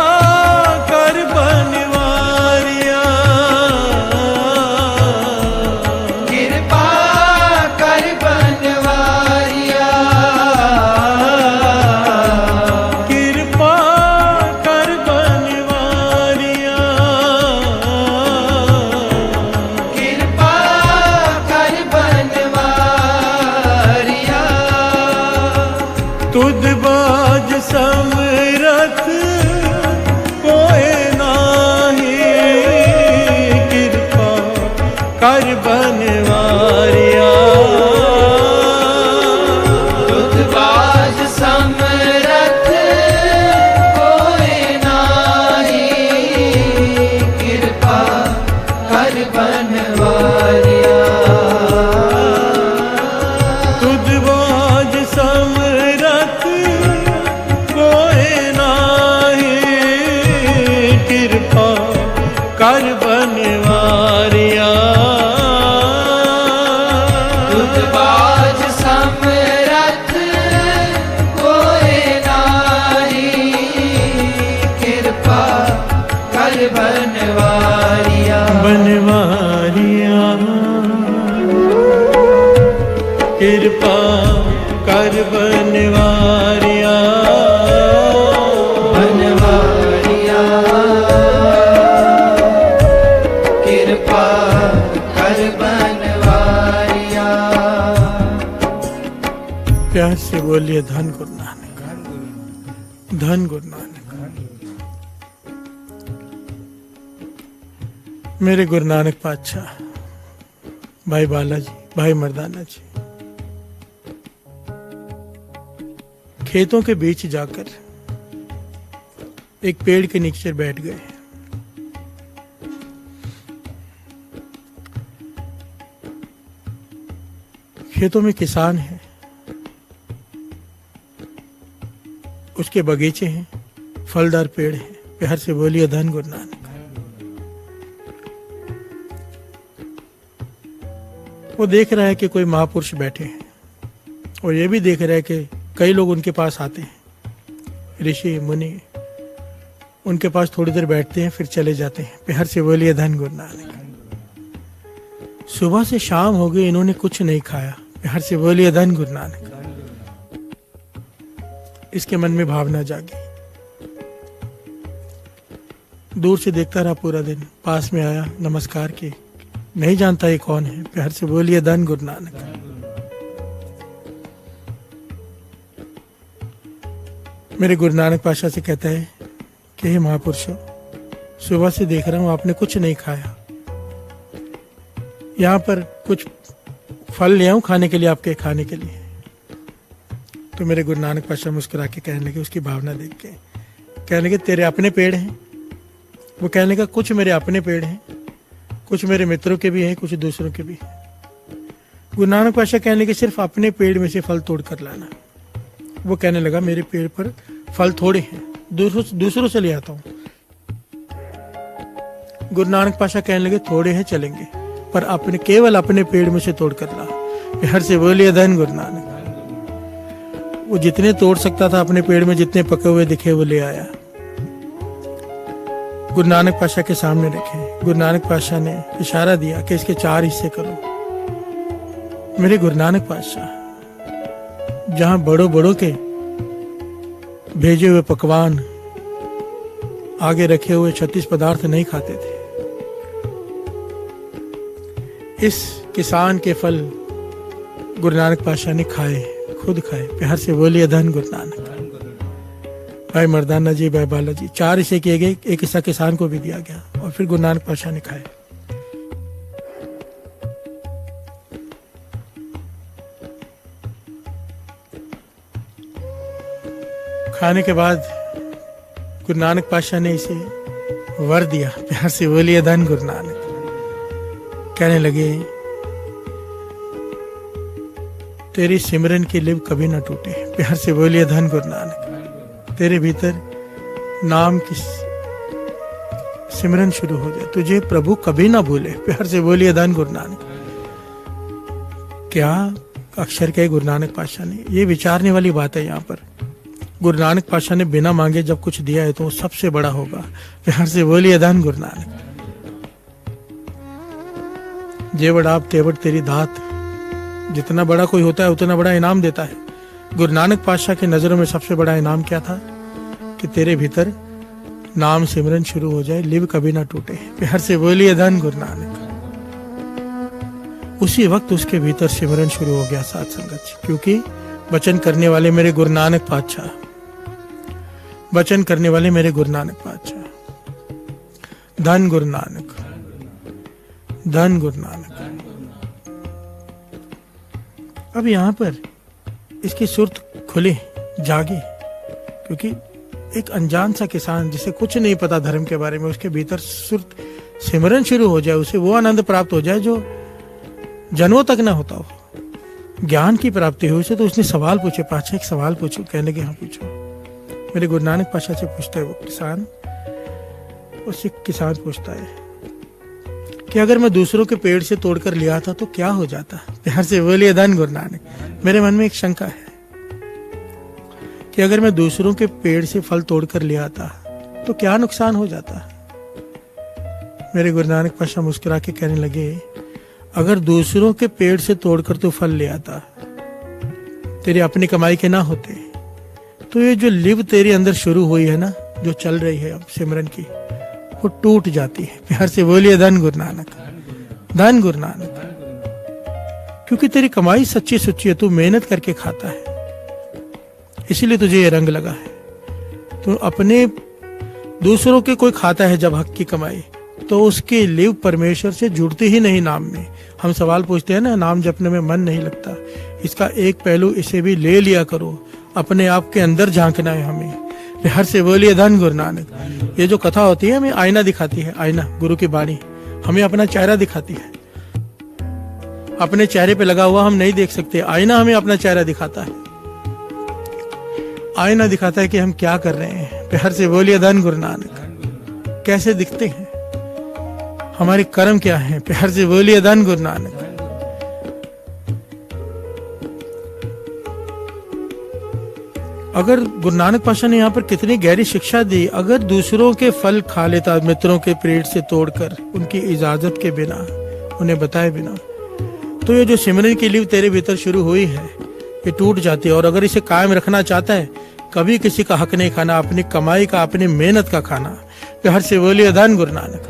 कर बनवारिया, कृपा कर बनवारिया, कृपा कर बनवारिया, कृपा कर बनवारिया, तुद बाज समरथ कोई नाही, कृपा कर बनवारिया, तुझबाज समरथ कोई नाही, कृपा कर बनवारिया, तुद बाज समरथ कोई नाही, कृपा कर बनवारिया, तुझबाज समरथ कोई नाही, कृपा कर बनवारिया, बनवारिया कृपा कर बनवारिया, बनवारिया कृपा कर बनवारिया। प्यार से बोलिए धन गुरु नानक, धन गुरु नानक। मेरे गुरु नानक पातशाह, भाई बालाजी, भाई मर्दाना जी खेतों के बीच जाकर एक पेड़ के नीचे बैठ गए। खेतों में किसान है, उसके बगीचे हैं, फलदार पेड़ हैं। प्यार से बोलिए धन गुरु नानक। वो देख रहा है कि कोई महापुरुष बैठे हैं, और ये भी देख रहा है कि कई लोग उनके पास आते हैं, ऋषि मुनि उनके पास थोड़ी देर बैठते हैं फिर चले जाते हैं। प्यार से बोलिए धन गुरु नानक। सुबह से शाम हो गई, इन्होंने कुछ नहीं खाया। प्यार से बोलिए धन गुरु नानक। इसके मन में भावना जागी, दूर से देखता रहा पूरा दिन, पास में आया, नमस्कार की, नहीं जानता ये कौन है। प्यार से बोलिए धन गुरु नानक। मेरे गुरु नानक पातशाह से कहता है कि हे महापुरुषों, सुबह से देख रहा हूं आपने कुछ नहीं खाया, यहाँ पर कुछ फल ले आऊं खाने के लिए, आपके खाने के लिए। तो मेरे गुरु नानक पातशाह मुस्कुरा के कहने लगे, उसकी भावना देख के, कहने लगे तेरे अपने पेड़ हैं? वो कहने लगा कुछ मेरे अपने पेड़ हैं, कुछ मेरे मित्रों के भी हैं, कुछ दूसरों के भी हैं। गुरु नानक पातशाह कहने लगे सिर्फ अपने पेड़ में से फल तोड़ कर लाना। वो कहने लगा मेरे पेड़ पर फल थोड़े हैं, दूसरों से ले आता हूं। गुरु नानक पातशाह कहने लगे थोड़े हैं चलेंगे, पर अपने केवल अपने पेड़ में से तोड़ कर ला। हर से बोलिए धन गुरु नानक। वो जितने तोड़ सकता था अपने पेड़ में, जितने पके हुए दिखे वो ले आया, गुरु नानक पातशाह के सामने रखे। गुरु नानक पातशाह ने इशारा दिया कि इसके 4 हिस्से करो। मेरे गुरु नानक पातशाह जहां बड़ों बड़ों के भेजे हुए पकवान आगे रखे हुए 36 पदार्थ नहीं खाते थे, इस किसान के फल गुरु नानक पातशाह ने खाए, खुद खाए। प्यार से बोलिए धन गुरु नानक। भाई मर्दाना जी, भाई बाला जी, 4 हिस्से किए गए, एक हिस्सा किसान को भी दिया गया और फिर गुरु नानक पातशाह ने खाए। खाने के बाद गुरु नानक पातशाह ने इसे वर दिया। प्यार से बोलिए धन गुरु नानक। कहने लगे तेरी सिमरन की लिव कभी ना टूटे। प्यार से बोलिए धन गुरु नानक। तेरे भीतर नाम की सिमरन शुरू हो जाए, तुझे प्रभु कभी ना भूले। प्यार से बोलिए धन गुरु नानक। क्या अक्षर कहे गुरु नानक पातशाह ने। ये विचारने वाली बात है यहाँ पर। गुरु नानक पातशाह ने बिना मांगे जब कुछ दिया है तो वो सबसे बड़ा होगा। प्यार से बोलिए धन गुरु नानक। जेवड़ आप तेवड़ तेरी दात, जितना बड़ा कोई होता है उतना बड़ा इनाम देता है। गुरु नानक पातशाह की नजरों में सबसे बड़ा इनाम क्या था कि तेरे भीतर नाम सिमरन शुरू हो जाए, लिव कभी ना टूटे। प्यार से बोलिए धन गुरु नानक। उसी वक्त उसके भीतर सिमरन शुरू हो गया साथ संगत, क्योंकि वचन करने वाले मेरे गुरु नानक पातशाह, वचन करने वाले मेरे गुरु नानक पातशाह। धन गुरु नानक, धन गुरु नानक। अब यहां पर इसकी सुर्त खुले, जागे, क्योंकि एक अनजान सा किसान जिसे कुछ नहीं पता धर्म के बारे में, उसके भीतर सुर्त सिमरन शुरू हो जाए, उसे वो आनंद प्राप्त हो जाए जो जन्मों तक ना होता हो। ज्ञान की प्राप्ति हुई से तो उसने सवाल पूछे। पातशाह एक सवाल पूछो। कहने के हाँ पूछो। मेरे गुरु नानक पातशाह से पूछता है वो किसान, उससे किसान पूछता है कि अगर मैं दूसरों के पेड़ से तोड़कर लिया था तो क्या हो जाता। प्यार से बोलिए धन गुरु नानक। मेरे मन में एक शंका है कि अगर मैं दूसरों के पेड़ से फल तोड़कर लिया था तो क्या नुकसान हो जाता। मेरे गुरु नानक पातशाह मुस्कुरा के कहने लगे, अगर दूसरों के पेड़ से तोड़कर तू फल ले आता, तेरी अपनी कमाई के ना होते, तो ये जो लिव तेरे अंदर शुरू हुई है ना, जो चल रही है अब सिमरन की, वो टूट जाती है। प्यार से बोलिए धन गुरु नानक, धन गुरु नानक। क्योंकि तेरी कमाई सच्ची सुच्ची है, तू मेहनत करके खाता है, इसीलिए तुझे ये रंग लगा है। तो अपने दूसरों के कोई खाता है जब हक की कमाई, तो उसकी लिव परमेश्वर से जुड़ती ही नहीं नाम में। हम सवाल पूछते हैं ना, नाम जपने में मन नहीं लगता। इसका एक पहलू इसे भी ले लिया करो, अपने आप के अंदर झांकना है हमें। हर से बोलिए धन गुरु नानक। ये जो कथा होती है हमें आईना दिखाती है, आईना गुरु की वाणी हमें अपना चेहरा दिखाती है। अपने चेहरे पे लगा हुआ हम नहीं देख सकते, आईना हमें अपना चेहरा दिखाता है। आईना दिखाता है कि हम क्या कर रहे हैं। प्यार से बोलिए धन गुरु नानक। कैसे दिखते हैं, हमारे कर्म क्या हैं। प्यार से बोलिए धन गुरु नानक। अगर गुरु नानक पातशाह ने यहाँ पर कितनी गहरी शिक्षा दी। अगर दूसरों के फल खा लेता, मित्रों के पेट से तोड़कर, उनकी इजाजत के बिना, उन्हें बताए बिना, तो ये जो सिमरन की लिव तेरे भीतर शुरू हुई है ये टूट जाती है। और अगर इसे कायम रखना चाहता है, कभी किसी का हक नहीं खाना, अपनी कमाई का, अपनी मेहनत का खाना। प्यार से बोलिए धन गुरु नानक।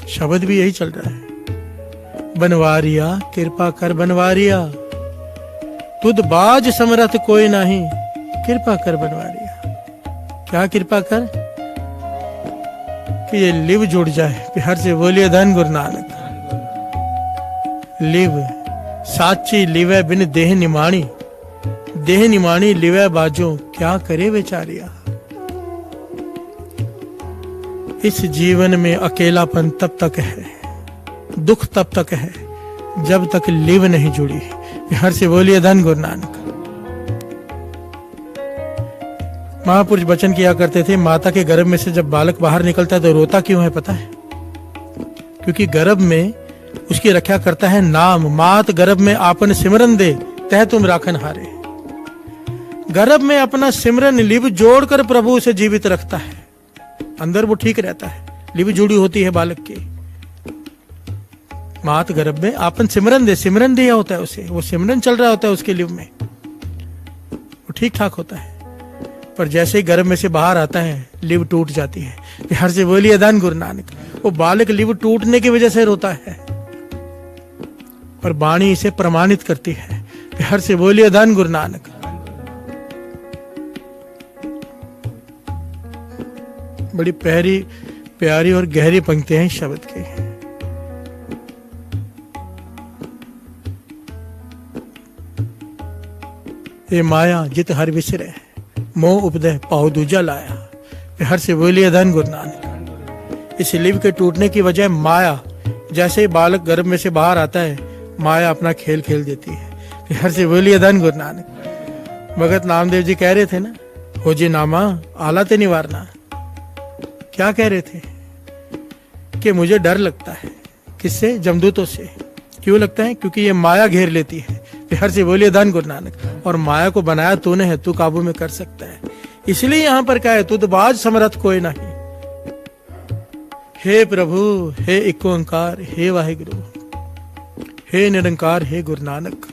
शब्द भी यही चल रहा है। बनवारिया कृपा कर बनवारिया, तुद बाज समरथ कोई नहीं, कृपा कर बनवारिया। क्या कृपा कर कि ये लिव जुड़ जाए। प्यार से बोलिए धन गुरु नानक। लिव साची लिवे बिन देह निमाणी, देह निमाणी लिवे बाजो, क्या करे बेचारिया। इस जीवन में अकेलापन तब तक है, दुख तब तक है जब तक लिव नहीं जुड़ी। हर से बोलिए धन गुरु नानक। महापुरुष वचन किया करते थे, माता के गर्भ में से जब बालक बाहर निकलता है तो रोता क्यों है पता है? क्योंकि गर्भ में उसकी रक्षा करता है नाम। मात गर्भ में आपन सिमरन दे, तह तुम राखन हारे। गर्भ में अपना सिमरन लिव जोड़कर प्रभु उसे जीवित रखता है, अंदर वो ठीक रहता है, लिव जुड़ी होती है बालक की। मात गर्भ में आपन सिमरन दे, सिमरन दिया होता है उसे, वो सिमरन चल रहा होता है उसके लिव में, वो ठीक ठाक होता है। पर जैसे ही गर्भ में से बाहर आता है लिव टूट जाती है। हर से बोलिए धन गुरु नानक। वो बालक लिव टूटने की वजह से रोता है, पर वाणी इसे प्रमाणित करती है। हर से बोलिए धन गुरु नानक। बड़ी प्यारी और गहरी पंक्तियां हैं शब्द की। ये माया जित हर विसरे, मोह उपदय पाओ दूजा लाया। हर से बोलिए धन गुरु नानक। इस लिव के टूटने की वजह माया। जैसे ही बालक गर्भ में से बाहर आता है, माया अपना खेल खेल देती है। हर से बोलिए धन गुरु नानक। भगत नामदेव जी कह रहे थे ना, हो जी नामा आला ते निवारना। क्या कह रहे थे? कि मुझे डर लगता है। किससे? जमदूतों से। क्यों लगता है? क्योंकि ये माया घेर लेती है। हर से बोलिए धन गुरु नानक। और माया को बनाया तूने है, तू काबू में कर सकता है। इसलिए यहां पर क्या है? तुदबाज समरथ कोई नहीं। हे प्रभु, हे इको ओंकार, हे वाहिगुरु, हे निरंकार, हे गुरु नानक।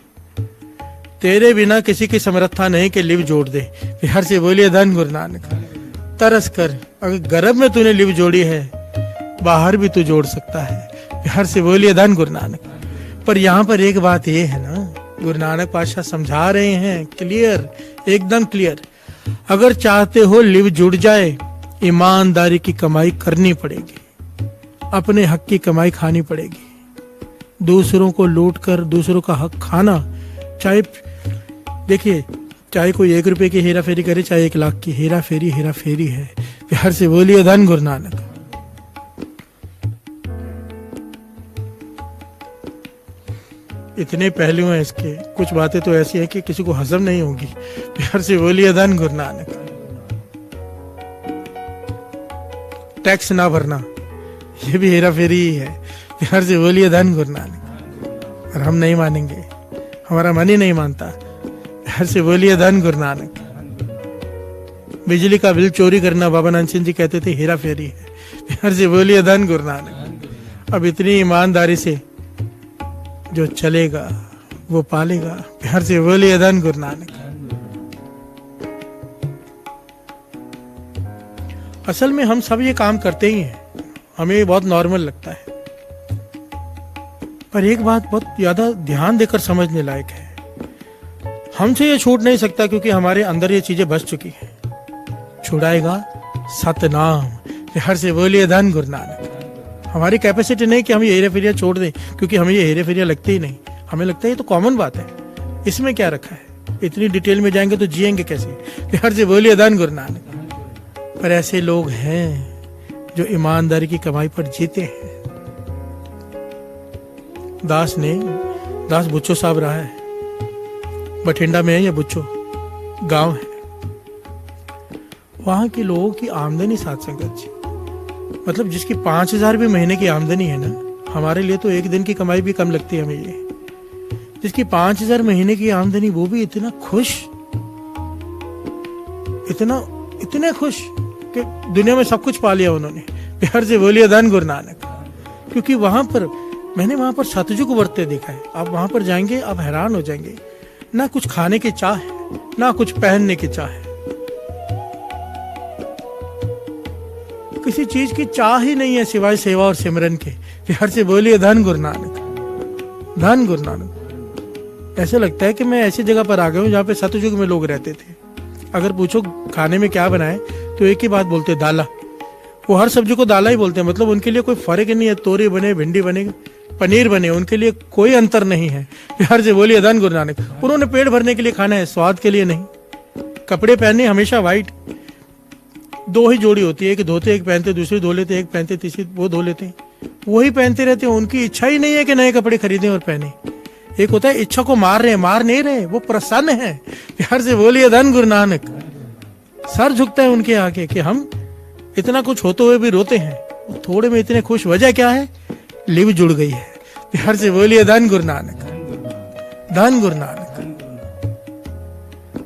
तेरे बिना किसी की समर्थता नहीं कि लिव जोड़ दे। हर से बोलिए धन गुरु नानक। तरस कर, अगर गर्भ में तूने लिव जोड़ी है, बाहर भी तू जोड़ सकता है। हर से बोलिए धन गुरु नानक। पर यहां पर एक बात ये है ना, गुरु नानक पातशाह समझा रहे हैं क्लियर, एकदम क्लियर। अगर चाहते हो लिव जुड़ जाए, ईमानदारी की कमाई करनी पड़ेगी, अपने हक की कमाई खानी पड़ेगी। दूसरों को लूट कर दूसरों का हक खाना, चाहे देखिए, चाहे कोई 1 रुपए की हेरा फेरी करे, चाहे 1 लाख की, हेरा फेरी है। हर से बोलिए धन गुरु नानक। इतने पहलू हैं इसके, कुछ बातें तो ऐसी हैं कि किसी को हजम नहीं होगी। हर से बोलिए धन गुरु नानक। टैक्स ना भरना, ये भी हेरा फेरी ही है। हर से बोलिए धन गुरु नानक। और हम नहीं मानेंगे, हमारा मन ही नहीं मानता। हर से बोलिए धन गुरु नानक। बिजली का बिल चोरी करना, बाबा नानक सिंह जी कहते थे, हेरा फेरी है। हर से बोलिए धन गुरु नानक। अब इतनी ईमानदारी से जो चलेगा वो पालेगा। हर से बोलिए धन गुरु नानक। असल में हम सब ये काम करते ही हैं, हमें ये बहुत नॉर्मल लगता है। पर एक बात बहुत ज्यादा ध्यान देकर समझने लायक है, हमसे ये छूट नहीं सकता क्योंकि हमारे अंदर ये चीजें बस चुकी हैं। छुड़ाएगा सतनाम। हर से बोलिए धन गुरु नानक। हमारी कैपेसिटी नहीं कि हम ये हेरे फेरिया छोड़ दें, क्योंकि हमें ये हेरे फेरिया लगते ही नहीं। हमें लगता है ये तो कॉमन बात है, इसमें क्या रखा है, इतनी डिटेल में जाएंगे तो जिएंगे कैसे। हर से बोलिए धन गुरु नानक। पर ऐसे लोग हैं जो ईमानदारी की कमाई पर जीते हैं। दास बुच्चो साहब रहा है, बठिंडा में है या बुच्चो गांव है, वहां के लोगों की आमदनी साथ संगत जी, मतलब जिसकी 5,000 भी महीने की आमदनी है ना, हमारे लिए तो एक दिन की कमाई भी कम लगती है हमें ये। जिसकी 5,000 महीने की आमदनी, वो भी इतना खुश, इतने खुश कि दुनिया में सब कुछ पा लिया उन्होंने। प्यार से बोलिए धन गुरु नानक। क्योंकि मैंने वहां पर सतयुग वर्ते देखा है। आप वहां पर जाएंगे, आप हैरान हो जाएंगे। ना कुछ खाने की चाह है, ना कुछ पहनने की चाह है, किसी चीज की चाह ही नहीं है सिवाय सेवा और सिमरन के। प्यार से बोलिए धन गुरु नानक। धन गुरु नानक। ऐसे लगता है कि मैं ऐसी जगह पर आ गया हूँ जहाँ पे सतयुग में लोग रहते थे। अगर पूछो खाने में क्या बनाए तो एक ही बात बोलते, दाला। वो हर सब्जी को दाला ही बोलते हैं, मतलब उनके लिए कोई फर्क ही नहीं है। तोरी बने, भिंडी बने, पनीर बने, उनके लिए कोई अंतर नहीं है। प्यार से बोलिए धन गुरु नानक। उन्होंने पेट भरने के लिए खाना है, स्वाद के लिए नहीं। कपड़े पहने हमेशा व्हाइट, दो ही जोड़ी होती है, एक धोते एक पहनते, दूसरी धो लेते, एक पहनते तीसरी वो धो लेते हैं, वही पहनते रहते हैं। उनकी इच्छा ही नहीं है कि नए कपड़े खरीदें और पहने। एक होता है इच्छा को मार रहे हैं, मार नहीं रहे, वो प्रसन्न है। प्यार से बोलिए धन गुरु नानक। सर झुकता है उनके आगे कि हम इतना कुछ होते हुए भी रोते हैं, थोड़े में इतने खुश। वजह क्या है? लिव जुड़ गई है। प्यार से बोलिए धन गुरु नानक, धन गुरु नानक।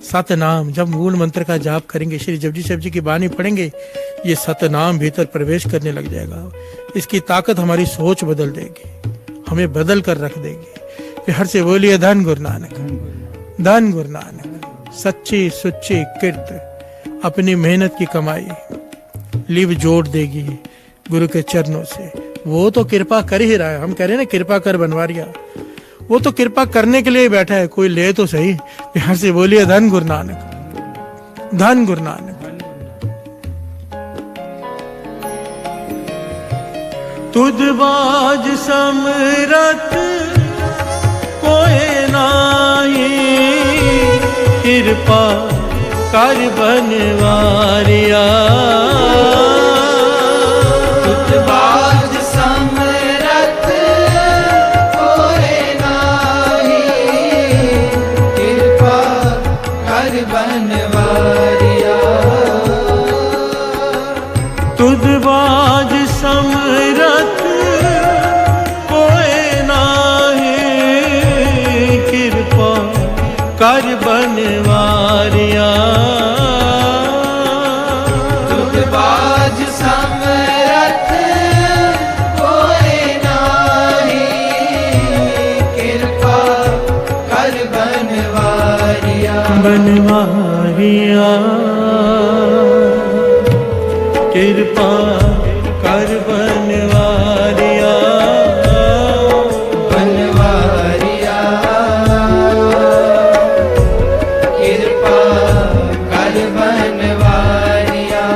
सतनाम, जब मूल मंत्र का जाप करेंगे, श्री जपजी साहब जी की बानी पढ़ेंगे, ये सतनाम भीतर प्रवेश करने लग जाएगा। इसकी ताकत हमारी सोच बदल देगी, हमें बदल कर रख देगी। प्यार से बोलिए धन गुरु नानक, धन गुरु नानक। सच्ची सुच्ची किरत, अपनी मेहनत की कमाई लिव जोड़ देगी गुरु के चरणों से। वो तो कृपा कर ही रहा है। हम कह रहे हैं ना कृपा कर बनवारिया, वो तो कृपा करने के लिए ही बैठा है, कोई ले तो सही। प्यार से बोलिए धन गुरु नानक, धन गुरु नानक। तुध बाज समरथ कोई नाही, कृपा कर बनवारिया। बाज समरथ कोई नाही, कृपा कर बनवारिया। तुध बाज समरथ कोई नाही, कृपा कर बनवारिया। तुध बाज समरथ कोई नाही, कृपा कर बनवारिया। बनवारिया, कृपा कर बनवारिया। बनवारिया, कृपा कर बनवारिया।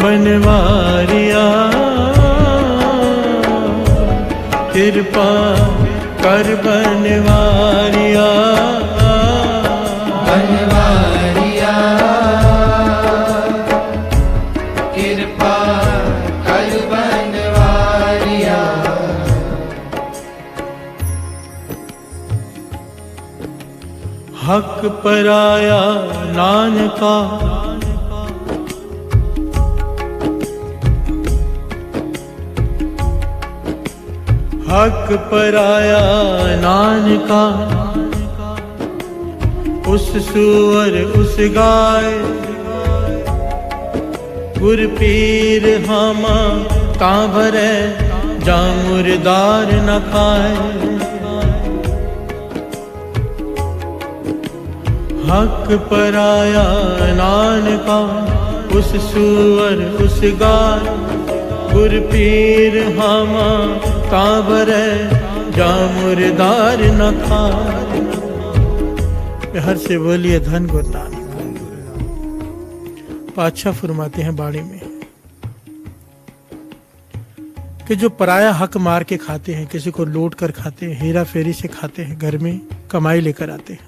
बनवारिया, कृपा कर बनवारिया। बनवारिया, कृपा कर बनवारिया। हक पराया नानका, हक पराया नानका। उस सुअर उस गाय, गुर पीर हामा तां भरे, जा मुर्दार न खाए। हक पराया नानका, उस सुअर उस गाय, गुर पीर हामा तां भरे, जा मुर्दार न खाए। हर से बोलिए धन गुरु नानक। पातशाह फरमाते हैं बाणी में कि जो पराया हक मार के खाते हैं, किसी को लूट कर खाते हैं, हेरा फेरी से खाते हैं, घर में कमाई लेकर आते हैं,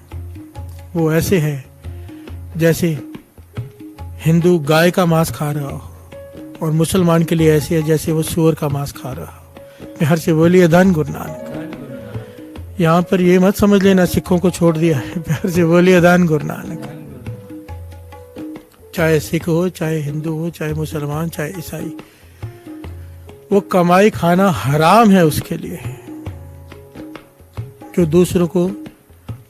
वो ऐसे है जैसे हिंदू गाय का मांस खा रहा हो, और मुसलमान के लिए ऐसे है जैसे वो सूअर का मांस खा रहा हो। हर से बोलिए धन गुरु नानक। यहाँ पर ये मत समझ लेना सिखों को छोड़ दिया है। प्यार से बोलिए धन गुरु नानक। चाहे सिख हो, चाहे हिंदू हो, चाहे मुसलमान, चाहे ईसाई, वो कमाई खाना हराम है उसके लिए जो दूसरों को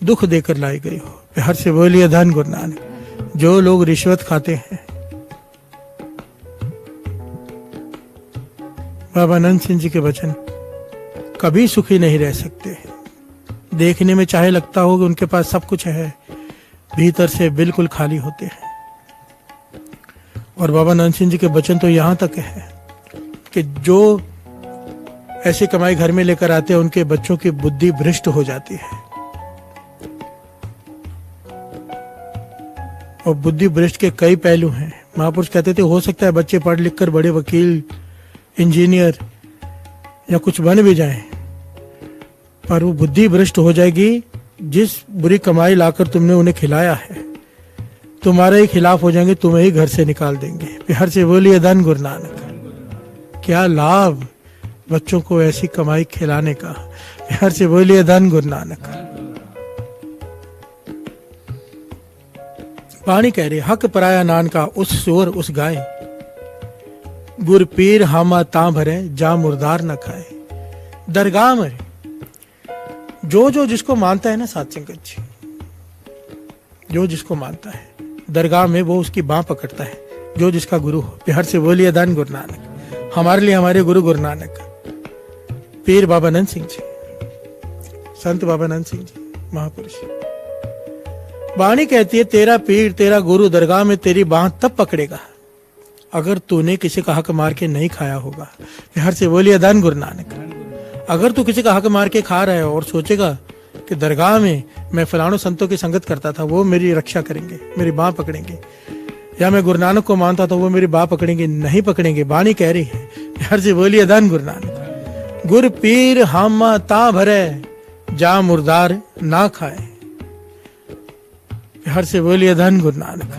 दुख देकर लाई गई हो। प्यार से बोलिए धन गुरु नानक। जो लोग रिश्वत खाते हैं, बाबा आनंद सिंह जी के वचन, कभी सुखी नहीं रह सकते हैं। देखने में चाहे लगता हो कि उनके पास सब कुछ है, भीतर से बिल्कुल खाली होते हैं। और बाबा आनंद सिंह जी के वचन तो यहाँ तक है कि जो ऐसी कमाई घर में लेकर आते हैं, उनके बच्चों की बुद्धि भ्रष्ट हो जाती है। और बुद्धि भ्रष्ट के कई पहलू हैं। महापुरुष कहते थे हो सकता है बच्चे पढ़ लिख कर बड़े वकील, इंजीनियर या कुछ बन भी जाएं, पर वो बुद्धि भ्रष्ट हो जाएगी जिस बुरी कमाई लाकर तुमने उन्हें खिलाया है। तुम्हारे ही खिलाफ हो जाएंगे, तुम्हें ही घर से निकाल देंगे। प्यार से बोलिए धन गुरु नानक। क्या लाभ बच्चों को ऐसी कमाई खिलाने का। प्यार से बोलिए धन गुरु नानक। पानी कह रहे हक पराया नान का उस सुअर उस गाय, गुर पीर हामा ता भरे जा मुर्दार न खाए। दरगाह में जो जिसको मानता है ना साथ संगत जी, जो जिसको मानता है दरगाह में वो उसकी बाह पकड़ता है, जो जिसका गुरु हो। प्यार से बोलिए धन गुरु नानक। हमारे लिए हमारे गुरु गुरु नानक, पीर बाबा नंद सिंह जी, संत बाबा नंद सिंह जी महापुरुष। वाणी कहती है तेरा पीर तेरा गुरु दरगाह में तेरी बाह तब पकड़ेगा अगर तूने किसी का हक मार के नहीं खाया होगा। प्यार से बोलिए धन गुरु नानक। अगर तू किसी का हक मार के खा रहा है और सोचेगा कि दरगाह में मैं फलानों संतों की संगत करता था, वो मेरी रक्षा करेंगे, मेरी बाह पकड़ेंगे, या मैं गुरु नानक को मानता था वो मेरी बाह पकड़ेंगे, नहीं पकड़ेंगे। वाणी कह रही है प्यार से बोलिए धन गुरु नानक। गुर पीर हामा ता भरे जा मुर्दार ना खाए। प्यार से बोलिए धन गुरु नानक।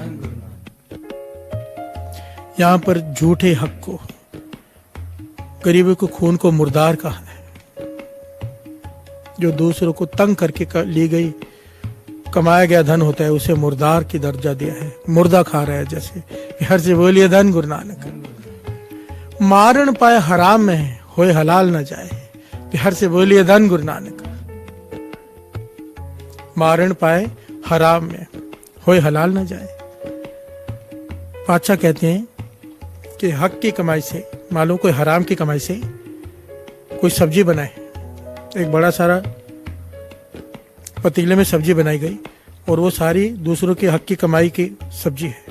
यहां पर झूठे हक को, गरीबों को, खून को मुर्दार कहा है। जो दूसरों को तंग करके ली गई कमाया गया धन होता है उसे मुर्दार की दर्जा दिया है, मुर्दा खा रहा है जैसे। प्यार से बोलिए धन गुरु नानक। मारण पाए हराम में होए हलाल न जाए। प्यार से बोलिए धन गुरु नानक। मारण पाए हराम में होए हलाल न जाए। बादशाह कहते हैं कि हक की कमाई से, मालूम कोई हराम की कमाई से कोई सब्जी बनाए, एक बड़ा सारा पतीले में सब्जी बनाई गई और वो सारी दूसरों के हक की कमाई की सब्जी है,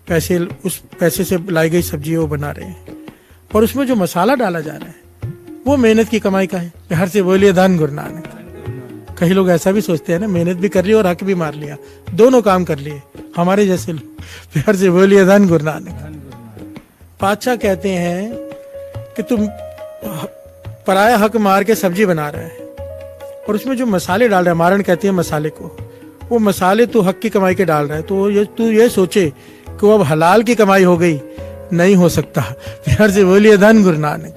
पैसे, उस पैसे से लाई गई सब्जी वो बना रहे हैं, और उसमें जो मसाला डाला जा रहा है वो मेहनत की कमाई का है। प्यार से बोलिए धन गुरु नानक। कई लोग ऐसा भी सोचते हैं ना, मेहनत भी कर ली और हक भी मार लिया, दोनों काम कर लिए हमारे जैसे लोग। प्यार से बोलिए धन गुरु नानक। पातशाह कहते हैं कि तुम पराया हक मार के सब्जी बना रहा है और उसमें जो मसाले डाल रहा है, मारण कहते हैं मसाले को, वो मसाले तू हक की कमाई के डाल रहा है, तो तू ये सोचे कि अब हलाल की कमाई हो गई, नहीं हो सकता। प्यार से बोलिए धन गुरु नानक।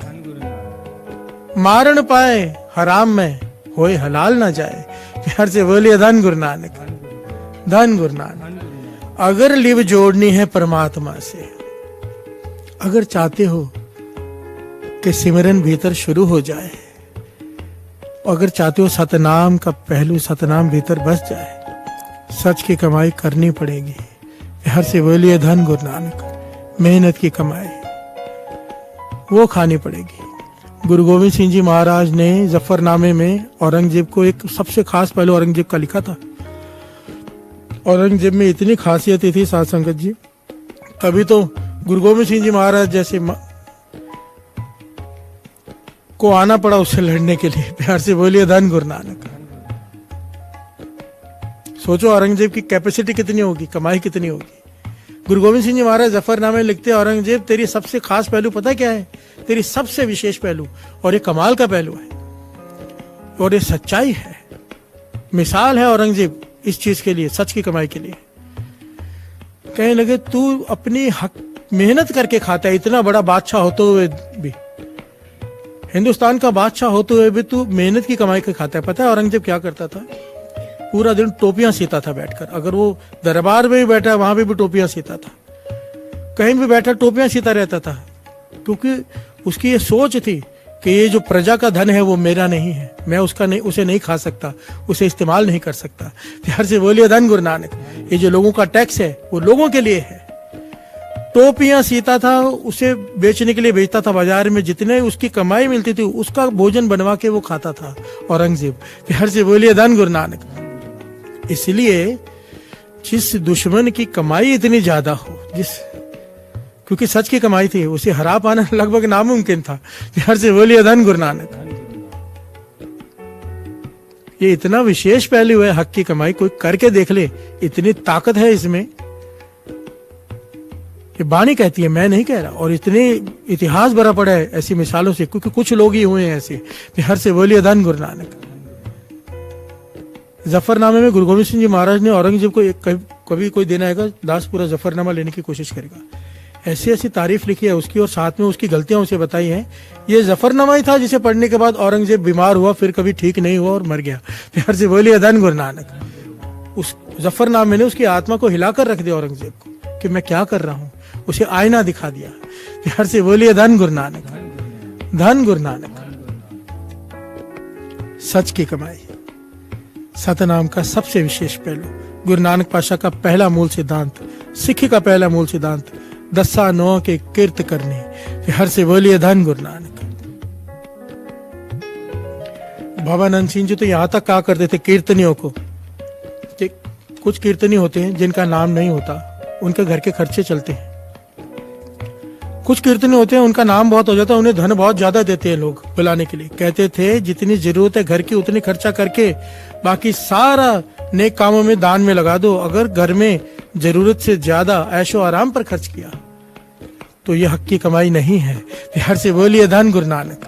मारण पाए हराम में होए हलाल ना जाए। प्यार से बोलिए धन गुरु नानक। धन गुरु नानक। अगर लिव जोड़नी है परमात्मा से, अगर चाहते हो कि सिमरन भीतर शुरू हो जाए, अगर चाहते हो सतनाम का पहलू सतनाम भीतर बस जाए, सच की कमाई करनी पड़ेगी। प्यार से बोलिए धन गुरु नानक। मेहनत की कमाई वो खानी पड़ेगी। गुरु गोविंद सिंह जी महाराज ने जफरनामे में औरंगजेब को एक सबसे खास पहलू औरंगजेब का लिखा था। औरंगजेब में इतनी खासियत थी साध संगत जी, तभी तो गुरु गोविंद सिंह जी महाराज जैसे को आना पड़ा उससे लड़ने के लिए। प्यार से बोलिए धन गुरु नानक। सोचो औरंगजेब की कैपेसिटी कितनी होगी, कमाई कितनी होगी। गुरु गोविंद सिंह जी महाराज जफरनामे लिखते हैं, औरंगजेब तेरी सबसे खास पहलू पता क्या है, तेरी सबसे विशेष पहलू, और ये कमाल का पहलू है और ये सच्चाई है, मिसाल है औरंगजेब इस चीज के लिए, सच की कमाई के लिए। कहने लगे तू अपनी हक मेहनत करके खाता है, इतना बड़ा बादशाह होते हुए भी, हिंदुस्तान का बादशाह होते हुए भी तू मेहनत की कमाई के खाता है। पता है औरंगजेब क्या करता था? पूरा दिन टोपियां सीता था बैठकर। अगर वो दरबार में भी बैठा वहां भी टोपियां सीता था, कहीं भी बैठा टोपियां सीता रहता था, क्योंकि उसकी ये सोच थी कि ये जो प्रजा का धन है वो मेरा नहीं है, मैं उसका नहीं, उसे नहीं खा सकता, उसे इस्तेमाल नहीं कर सकता। प्यार से बोलिए धन गुरु नानक। ये जो लोगों का टैक्स है वो लोगों के लिए है। टोपियां सीता था, उसे बेचने के लिए बेचता था बाजार में, जितने उसकी कमाई मिलती थी उसका भोजन बनवा के वो खाता था औरंगजेब। प्यार से बोलिए धन गुरु नानक। इसलिए जिस दुश्मन की कमाई इतनी ज्यादा हो, क्योंकि सच की कमाई थी, उसे हरा पाना लगभग नामुमकिन था। प्यार से बोलिए धन गुरु नानक। ये इतना विशेष पहलू है हक की कमाई, कोई करके देख ले, इतनी ताकत है इसमें। ये वाणी कहती है, मैं नहीं कह रहा, और इतने इतिहास भरा पड़ा है ऐसी मिसालों से, क्योंकि कुछ लोग ही हुए हैं ऐसे। प्यार से बोलिए धन गुरु नानक। जफरनामे में गुरु गोविंद सिंह जी महाराज ने औरंगजेब को कभी कोई दिन आएगा दास पूरा जफरनामा लेने की कोशिश करेगा। ऐसी ऐसी तारीफ लिखी है उसकी और साथ में उसकी गलतियां उसे बताई हैं। ये जफरनामा ही था जिसे पढ़ने के बाद औरंगजेब बीमार हुआ, फिर कभी ठीक नहीं हुआ और मर गया। प्यार से बोलिए धन गुरु नानक। उस जफरनामे ने उसकी आत्मा को हिलाकर रख दिया औरंगजेब को कि मैं क्या कर रहा हूं, उसे आईना दिखा दिया। प्यार से बोलिए धन गुरु नानक, धन गुरु नानक। सच की कमाई, सतनाम का सबसे विशेष पहलू, गुरु नानक पातशाह का पहला मूल सिद्धांत, सिक्खी का पहला मूल सिद्धांत, दसा नौ के कीर्त करने। हर से बोलिए धन गुरु नानक। भवानंद सिंह जी तो यहां तक कहा करते थे कीर्तनियों को कि कुछ कीर्तनी होते हैं जिनका नाम नहीं होता, उनके घर के खर्चे चलते हैं। कुछ कीर्तनी होते हैं उनका नाम बहुत हो जाता है, उन्हें धन बहुत ज्यादा देते हैं लोग बुलाने के लिए। कहते थे जितनी जरूरत है घर की उतनी खर्चा करके बाकी सारा नेक कामों में दान में लगा दो। अगर घर में जरूरत से ज्यादा ऐशो आराम पर खर्च किया तो ये हक की कमाई नहीं है। प्यार से बोलिए धन गुरु नानक।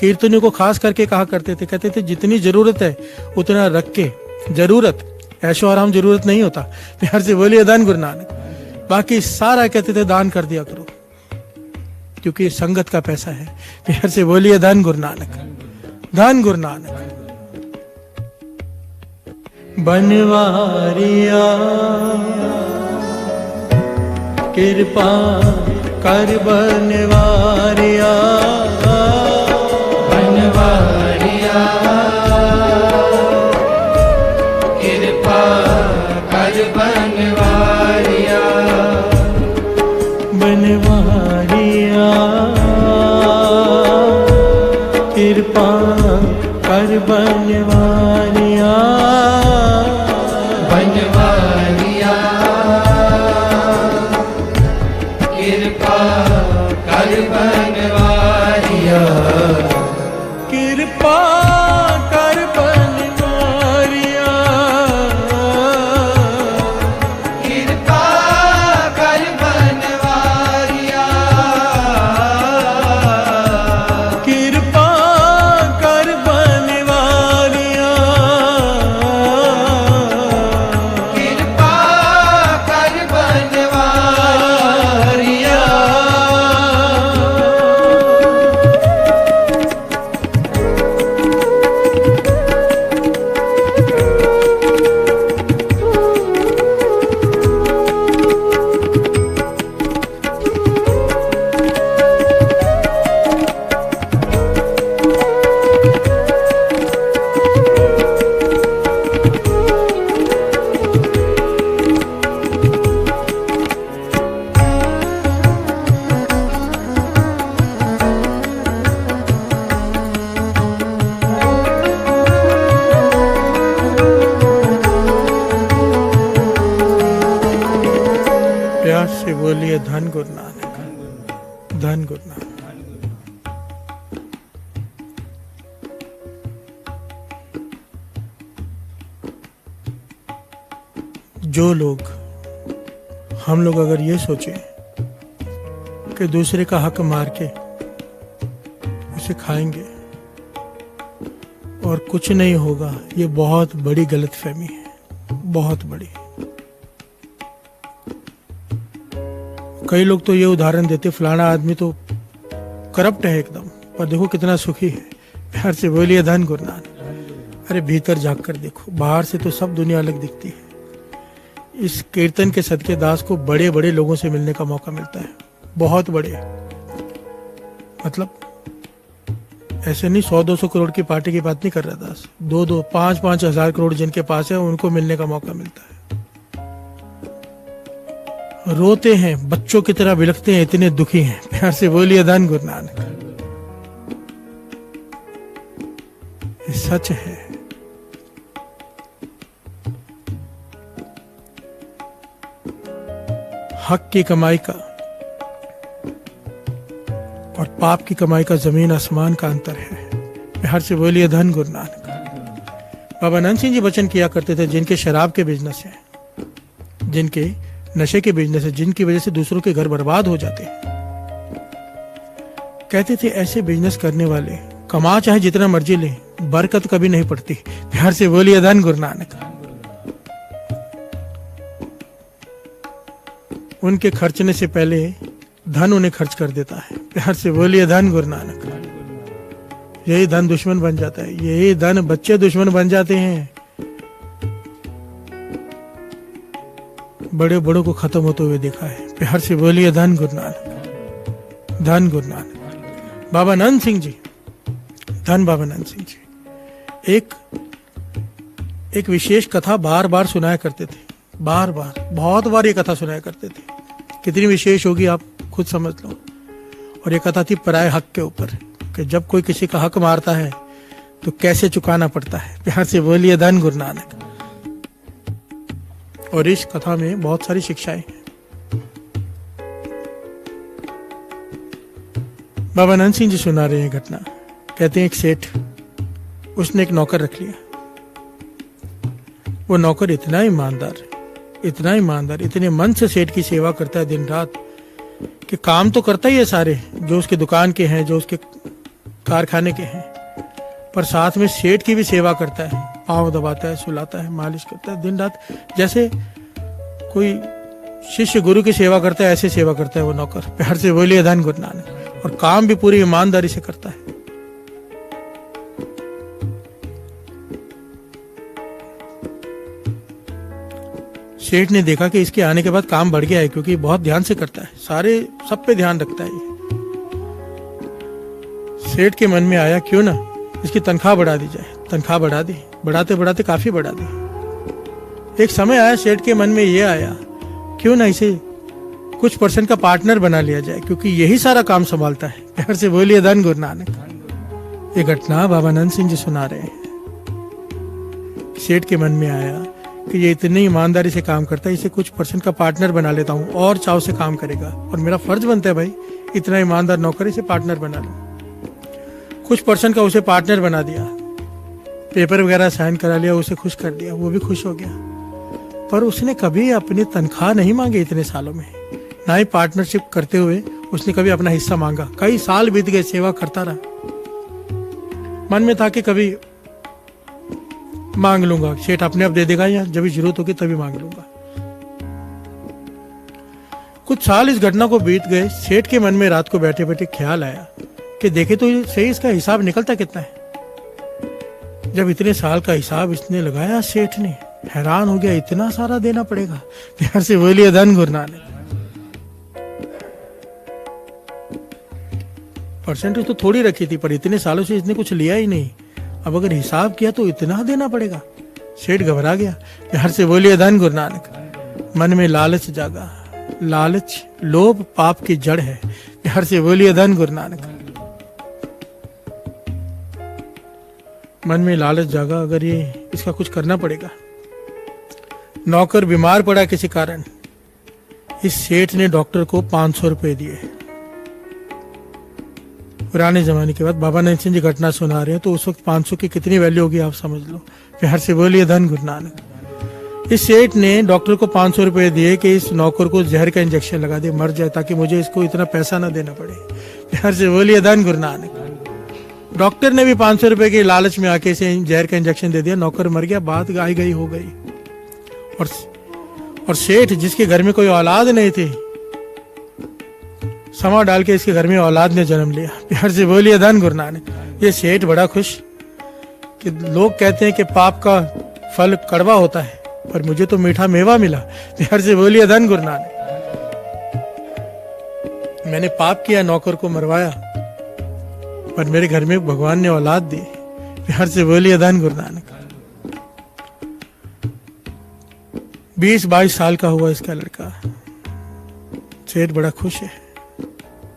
कीर्तनियों को खास करके कहा करते थे, कहते थे जितनी जरूरत है उतना रख के, जरूरत ऐशो आराम जरूरत नहीं होता। प्यार से बोलिए धन गुरु नानक। बाकी सारा कहते थे दान कर दिया करो क्योंकि संगत का पैसा है। प्यार से बोलिए धन गुरु नानक, धन गुरु नानक। बनवारिया कृपा कर बनवारिया, बनवारिया कृपा कर बनवारिया, बनवारिया कृपा कर बनवारिया, बनवारिया कृपा कर बनवारिया, कृपा कर बनवारिया, कृपा कर बनवारिया, कृपा कर बनवारिया, कृपा कर बनवारिया। प्यार से बोलिए धन गुरु नानक, धन गुरु नानक। जो लोग, हम लोग अगर ये सोचें कि दूसरे का हक मार के उसे खाएंगे और कुछ नहीं होगा, ये बहुत बड़ी गलतफहमी है, बहुत बड़ी। कई लोग तो ये उदाहरण देते फलाना आदमी तो करप्ट है एकदम, पर देखो कितना सुखी है। प्यार से बोलिए धन गुरु नानक। अरे भीतर झांक कर देखो, बाहर से तो सब दुनिया अलग दिखती है। इस कीर्तन के सदके दास को बड़े बड़े लोगों से मिलने का मौका मिलता है, बहुत बड़े। मतलब ऐसे नहीं 100-200 करोड़ की पार्टी की बात नहीं कर रहा दास, 2-2, 5-5 हजार करोड़ जिनके पास है उनको मिलने का मौका मिलता है। रोते हैं, बच्चों की तरह बिलखते हैं, इतने दुखी हैं। प्यार से बोलिए धन गुरु नानक। ये सच है। हक की कमाई का और पाप की कमाई का जमीन आसमान का अंतर है। प्यार से बोलिए धन गुरु नानक। बाबा नंद सिंह जी वचन किया करते थे, जिनके शराब के बिजनेस है, जिनके नशे के बिजनेस है, जिनकी वजह से दूसरों के घर बर्बाद हो जाते हैं, कहते थे ऐसे बिजनेस करने वाले कमा चाहे जितना मर्जी ले, बरकत कभी नहीं पड़ती। प्यार से बोलिए धन गुरु नानक। उनके खर्चने से पहले धन उन्हें खर्च कर देता है। प्यार से बोलिए धन गुरु नानक। यही धन दुश्मन बन जाता है, यही धन बच्चे दुश्मन बन जाते हैं। बड़े बड़ों को खत्म होते हुए देखा है। प्यार से बोलिए धन गुरु नानक, धन गुरु नानक। बाबा नंद सिंह जी, धन बाबा नंद सिंह जी एक विशेष कथा बार बार सुनाया करते थे। बार बार, बहुत बार ये कथा सुनाया करते थे। कितनी विशेष होगी आप खुद समझ लो। और ये कथा थी पराये हक के ऊपर, कि जब कोई किसी का हक मारता है तो कैसे चुकाना पड़ता है। प्यार से बोलिए धन गुरु नानक। और इस कथा में बहुत सारी शिक्षाएं हैं। बाबा नंद सिंह जी सुना रहे हैं घटना। कहते हैं एक सेठ, उसने एक नौकर रख लिया। वो नौकर इतना ईमानदार, इतने मन से सेठ की सेवा करता है दिन रात, कि काम तो करता ही है सारे जो उसके दुकान के हैं, जो उसके कारखाने के हैं, पर साथ में सेठ की भी सेवा करता है। पाँव दबाता है, सुलाता है, मालिश करता है दिन रात। जैसे कोई शिष्य गुरु की सेवा करता है, ऐसे सेवा करता है वो नौकर। प्यार से बोलिए धन गुरु नानक। और काम भी पूरी ईमानदारी से करता है। सेठ ने देखा कि इसके आने के बाद काम बढ़ गया है, क्योंकि बहुत ध्यान से करता है, सारे सब पे ध्यान रखता है ये। सेठ के मन में आया क्यों ना इसकी तनख्वाह बढ़ा दी जाए। तनख्वाह बढ़ा दी, बढ़ाते बढ़ाते काफी बढ़ा दी। एक समय आया सेठ के मन में ये आया क्यों ना इसे कुछ % का पार्टनर बना लिया जाए, क्योंकि यही सारा काम संभालता है। प्यार से बोलिए धन गुरु नानक। ये घटना बाबा नंद सिंह जी सुना रहे हैं। सेठ के मन में आया कि ये इतनी ईमानदारी से काम करता है, इसे कुछ % का पार्टनर बना लेता हूँ, और चाव से काम करेगा। और मेरा फर्ज बनता है भाई, इतना ईमानदार नौकर, इसे पार्टनर बना लो। कुछ % का उसे पार्टनर बना दिया, पेपर वगैरह साइन करा लिया, उसे खुश कर दिया, वो भी खुश हो गया। पर उसने कभी अपनी तनख्वाह नहीं मांगी इतने सालों में, ना ही पार्टनरशिप करते हुए उसने कभी अपना हिस्सा मांगा। कई साल बीत गए, सेवा करता रहा। मन में था कि कभी मांग लूंगा, सेठ अपने आप दे देगा, या जब भी जरूरत होगी तभी मांग लूंगा। कुछ साल इस घटना को बीत गए। सेठ के मन में रात को बैठे बैठे ख्याल आया कि देखे तो सही इसका हिसाब निकलता कितना है। जब इतने साल का हिसाब इसने लगाया, सेठ ने हैरान हो गया, इतना सारा देना पड़ेगा। प्यार से बोलिए धन गुरु नानक। परसेंटेज तो थोड़ी रखी थी, पर इतने सालों से इसने कुछ लिया ही नहीं। अब अगर हिसाब किया तो इतना देना पड़ेगा। सेठ घबरा गया। प्यार से बोलिए धन गुरु नानक। मन में लालच जागा। लालच, लोभ पाप की जड़ है। प्यार से बोलिए धन गुरु नानक। मन में लालच जागा, अगर ये इसका कुछ करना पड़ेगा। नौकर बीमार पड़ा किसी कारण। इस सेठ ने डॉक्टर को 500 रुपए दिए। पुराने जमाने के बाद बाबा नंद सिंह जी घटना सुना रहे हैं, तो उस वक्त 500 की कितनी वैल्यू होगी आप समझ लो। प्यार से बोलिए धन गुरु नानक। इस सेठ ने डॉक्टर को 500 रुपए दिए कि इस नौकर को जहर का इंजेक्शन लगा दे, मर जाए, ताकि मुझे इसको इतना पैसा ना देना पड़े। प्यार से बोलिए धन गुरु नानक। डॉक्टर ने भी 500 रुपए के लालच में आके इसे जहर का इंजेक्शन दे दिया। नौकर मर गया, बात गाई गई हो गई। और सेठ जिसके घर में कोई औलाद नहीं थी, समा डाल के इसके घर में औलाद ने जन्म लिया। प्यार से बोलिए धन गुरु नानक। ये सेठ बड़ा खुश कि लोग कहते हैं कि पाप का फल कड़वा होता है, पर मुझे तो मीठा मेवा मिला। प्यार से बोलिए धन गुरु नानक। मैंने पाप किया, नौकर को मरवाया, पर मेरे घर में भगवान ने औलाद दी। प्यार से बोलिए धन गुरु नानक। 20-22 साल का हुआ इसका लड़का। सेठ बड़ा खुश है।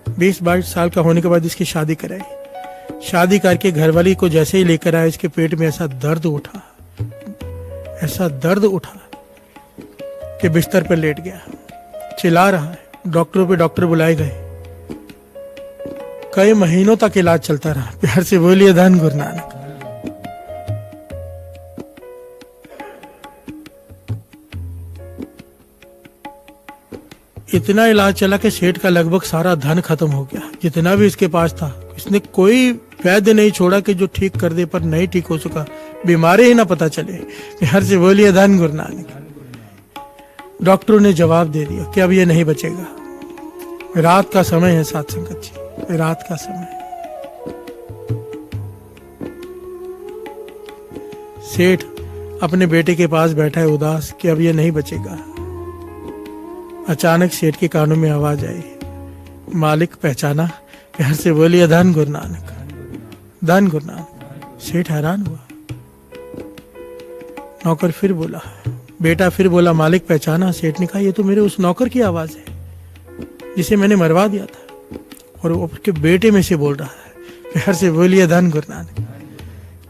20-22 साल का होने के बाद इसकी शादी कराई। शादी करके घरवाली को जैसे ही लेकर आया, इसके पेट में ऐसा दर्द उठा कि बिस्तर पर लेट गया, चिल्ला रहा है। डॉक्टरों पे डॉक्टर बुलाए गए। कई महीनों तक इलाज चलता रहा। प्यार से बोलिए धन गुरु नानक। इतना इलाज चला कि सेठ का लगभग सारा धन खत्म हो गया, जितना भी इसके पास था। इसने कोई वैद्य नहीं छोड़ा कि जो ठीक कर दे, पर नहीं ठीक हो सका। बीमारी ही ना पता चले। प्यार से बोलिए धन गुरु नानक। डॉक्टरों ने जवाब दे दिया कि अब ये नहीं बचेगा। रात का समय है साथ संगत जी, रात का समय। सेठ अपने बेटे के पास बैठा है उदास कि अब ये नहीं बचेगा। अचानक सेठ के कानों में आवाज आई। मालिक पहचाना, प्यार से बोलिए धन गुरु नानक, धन गुरु नानक। सेठ हैरान हुआ। नौकर फिर बोला, बेटा फिर बोला मालिक पहचाना। सेठ ने कहा ये तो मेरे उस नौकर की आवाज है जिसे मैंने मरवा दिया था, और वो उसके बेटे में से बोल रहा है, प्यार से बोलिए धन गुरु नानक।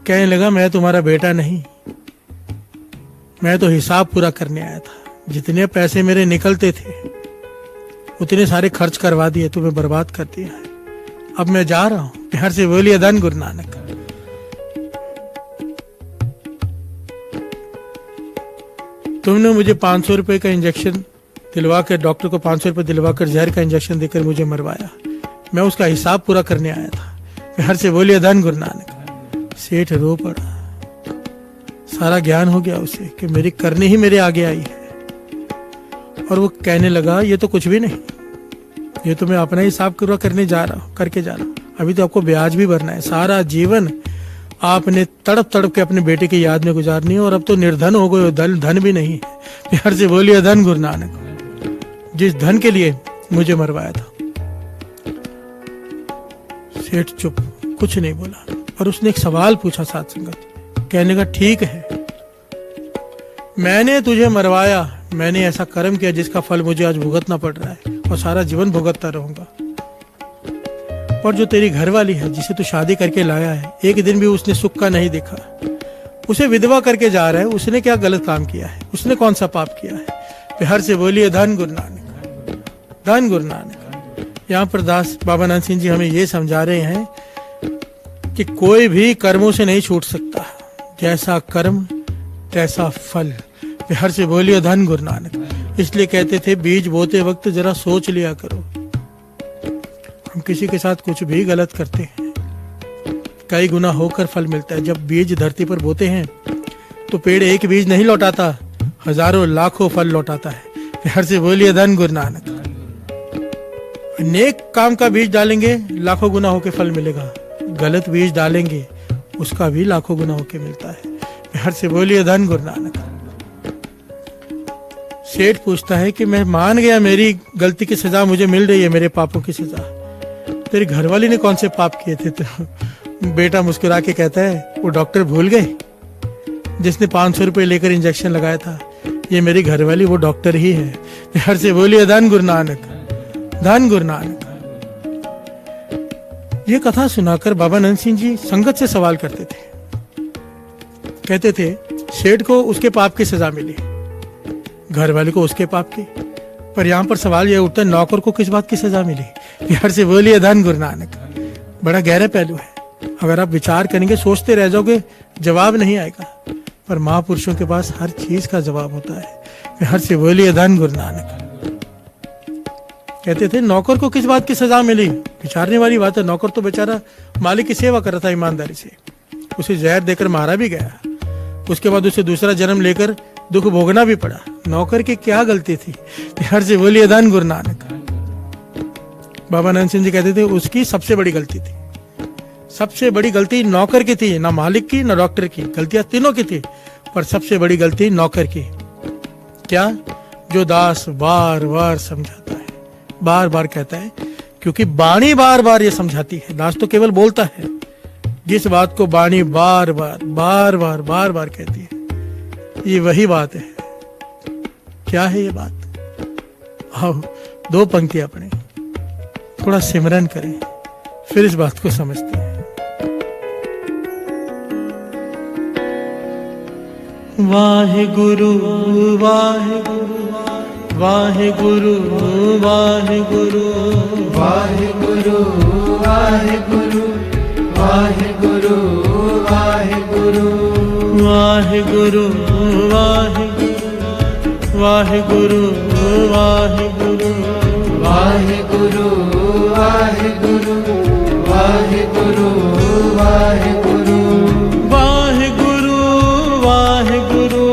कहने लगा मैं तुम्हारा बेटा नहीं, मैं तो हिसाब पूरा करने आया था। जितने पैसे मेरे निकलते थे उतने सारे खर्च करवा दिए, तुम्हें बर्बाद कर दिया है। अब मैं जा रहा हूं, प्यार से बोलिए धन गुरु नानक। तुमने मुझे 500 रुपए का इंजेक्शन दिलवा कर, डॉक्टर को 500 रुपए दिलवा कर जहर का इंजेक्शन देकर मुझे मरवाया। मैं उसका हिसाब पूरा करने आया था, प्यार से बोलिए धन गुरु नानक। सेठ रो पड़ा। सारा ज्ञान हो गया उसे कि मेरी करनी ही मेरे आगे आई है। और वो कहने लगा ये तो कुछ भी नहीं, ये तो मैं अपना हिसाब पूरा करके जा रहा हूँ। अभी तो आपको ब्याज भी भरना है। सारा जीवन आपने तड़प तड़प के अपने बेटे की याद में गुजारनी है, और अब तो निर्धन हो गए, धन भी नहीं है। प्यार से बोलिए धन गुरु नानक, जिस धन के लिए मुझे मरवाया था। सेठ चुप, कुछ नहीं बोला। और उसने एक सवाल पूछा साथ संगत, कहने का ठीक है, मैंने तुझे मरवाया, मैंने ऐसा कर्म किया जिसका फल मुझे आज भुगतना पड़ रहा है और सारा जीवन भुगतता रहूंगा। और जो तेरी घरवाली है जिसे तू शादी करके लाया है, एक दिन भी उसने सुख का नहीं देखा, उसे विधवा करके जा रहा है। उसने क्या गलत काम किया है? उसने कौन सा पाप किया है? प्यार से बोलिए धन गुरु नानक, धन गुरु नानक। यहाँ पर दास बाबा नानक सिंह जी हमें ये समझा रहे हैं कि कोई भी कर्मों से नहीं छूट सकता, जैसा कर्म तैसा फल। प्यार से बोलिए धन गुरु नानक। इसलिए कहते थे बीज बोते वक्त जरा सोच लिया करो। हम किसी के साथ कुछ भी गलत करते हैं, कई गुना होकर फल मिलता है। जब बीज धरती पर बोते हैं तो पेड़ एक बीज नहीं लौटाता, हजारों लाखों फल लौटाता है। प्यार से बोलिए धन गुरु नानक। नेक काम का बीज डालेंगे लाखों गुना होकर फल मिलेगा, गलत बीज डालेंगे उसका भी लाखों गुना होकर मिलता है। प्यार से बोलिए धन गुरु नानक। सेठ पूछता है कि मैं मान गया मेरी गलती की सजा मुझे मिल रही है, मेरे पापों की सजा, तेरी घरवाली ने कौन से पाप किए थे? तो बेटा मुस्कुरा के कहता है वो डॉक्टर भूल गए जिसने 500 रुपए लेकर इंजेक्शन लगाया था, ये मेरी घरवाली वो डॉक्टर ही है। प्यार से बोलिए धन गुरु नानक, धन गुरु नानक। ये कथा सुनाकर बाबा नंद सिंह जी संगत से सवाल करते थे। कहते थे सेठ को उसके पाप की सजा मिली, घरवाले को उसके पाप की, पर यहाँ पर सवाल यह उठता है नौकर को किस बात की सजा मिली? प्यार से बोलिए धन गुरु नानक। बड़ा गहरा पहलू है, अगर आप विचार करेंगे सोचते रह जाओगे जवाब नहीं आएगा, पर महापुरुषों के पास हर चीज का जवाब होता है। प्यार से बोलिए धन गुरु नानक। कहते थे नौकर को किस बात की सजा मिली? विचारने वाली बात है। नौकर तो बेचारा मालिक की सेवा कर रहा था ईमानदारी से, उसे जहर देकर मारा भी गया, उसके बाद उसे दूसरा जन्म लेकर दुख भोगना भी पड़ा। नौकर की क्या गलती थी? प्यार से बोलिए धन गुरु नानक। बाबा नानक सिंह जी कहते थे उसकी सबसे बड़ी गलती थी, सबसे बड़ी गलती नौकर की थी, ना मालिक की ना डॉक्टर की, गलतियां तीनों की थी, पर सबसे बड़ी गलती नौकर की। क्या? जो दास बार बार समझाता है, बार बार कहता है, क्योंकि बाणी बार बार ये समझाती है। दास तो केवल बोलता है, जिस बात को बाणी बार बार बार बार बार बार कहती है, ये वही बात है। क्या है ये बात? आओ दो पंक्तियां पढ़ें, थोड़ा सिमरन करें, फिर इस बात को समझते हैं। वाहे गुरु वाहे गुरु वाहे गुरु वाहे गुरु वाहे गुरु वाहे गुरु वाहे गुरु वाहे गुरु वाहे गुरु वाहे वाहे गुरु वाहे गुरु वाहे गुरु वाहे गुरु वाहे गुरु वाहे गुरु वाहे गुरु वाहे गुरु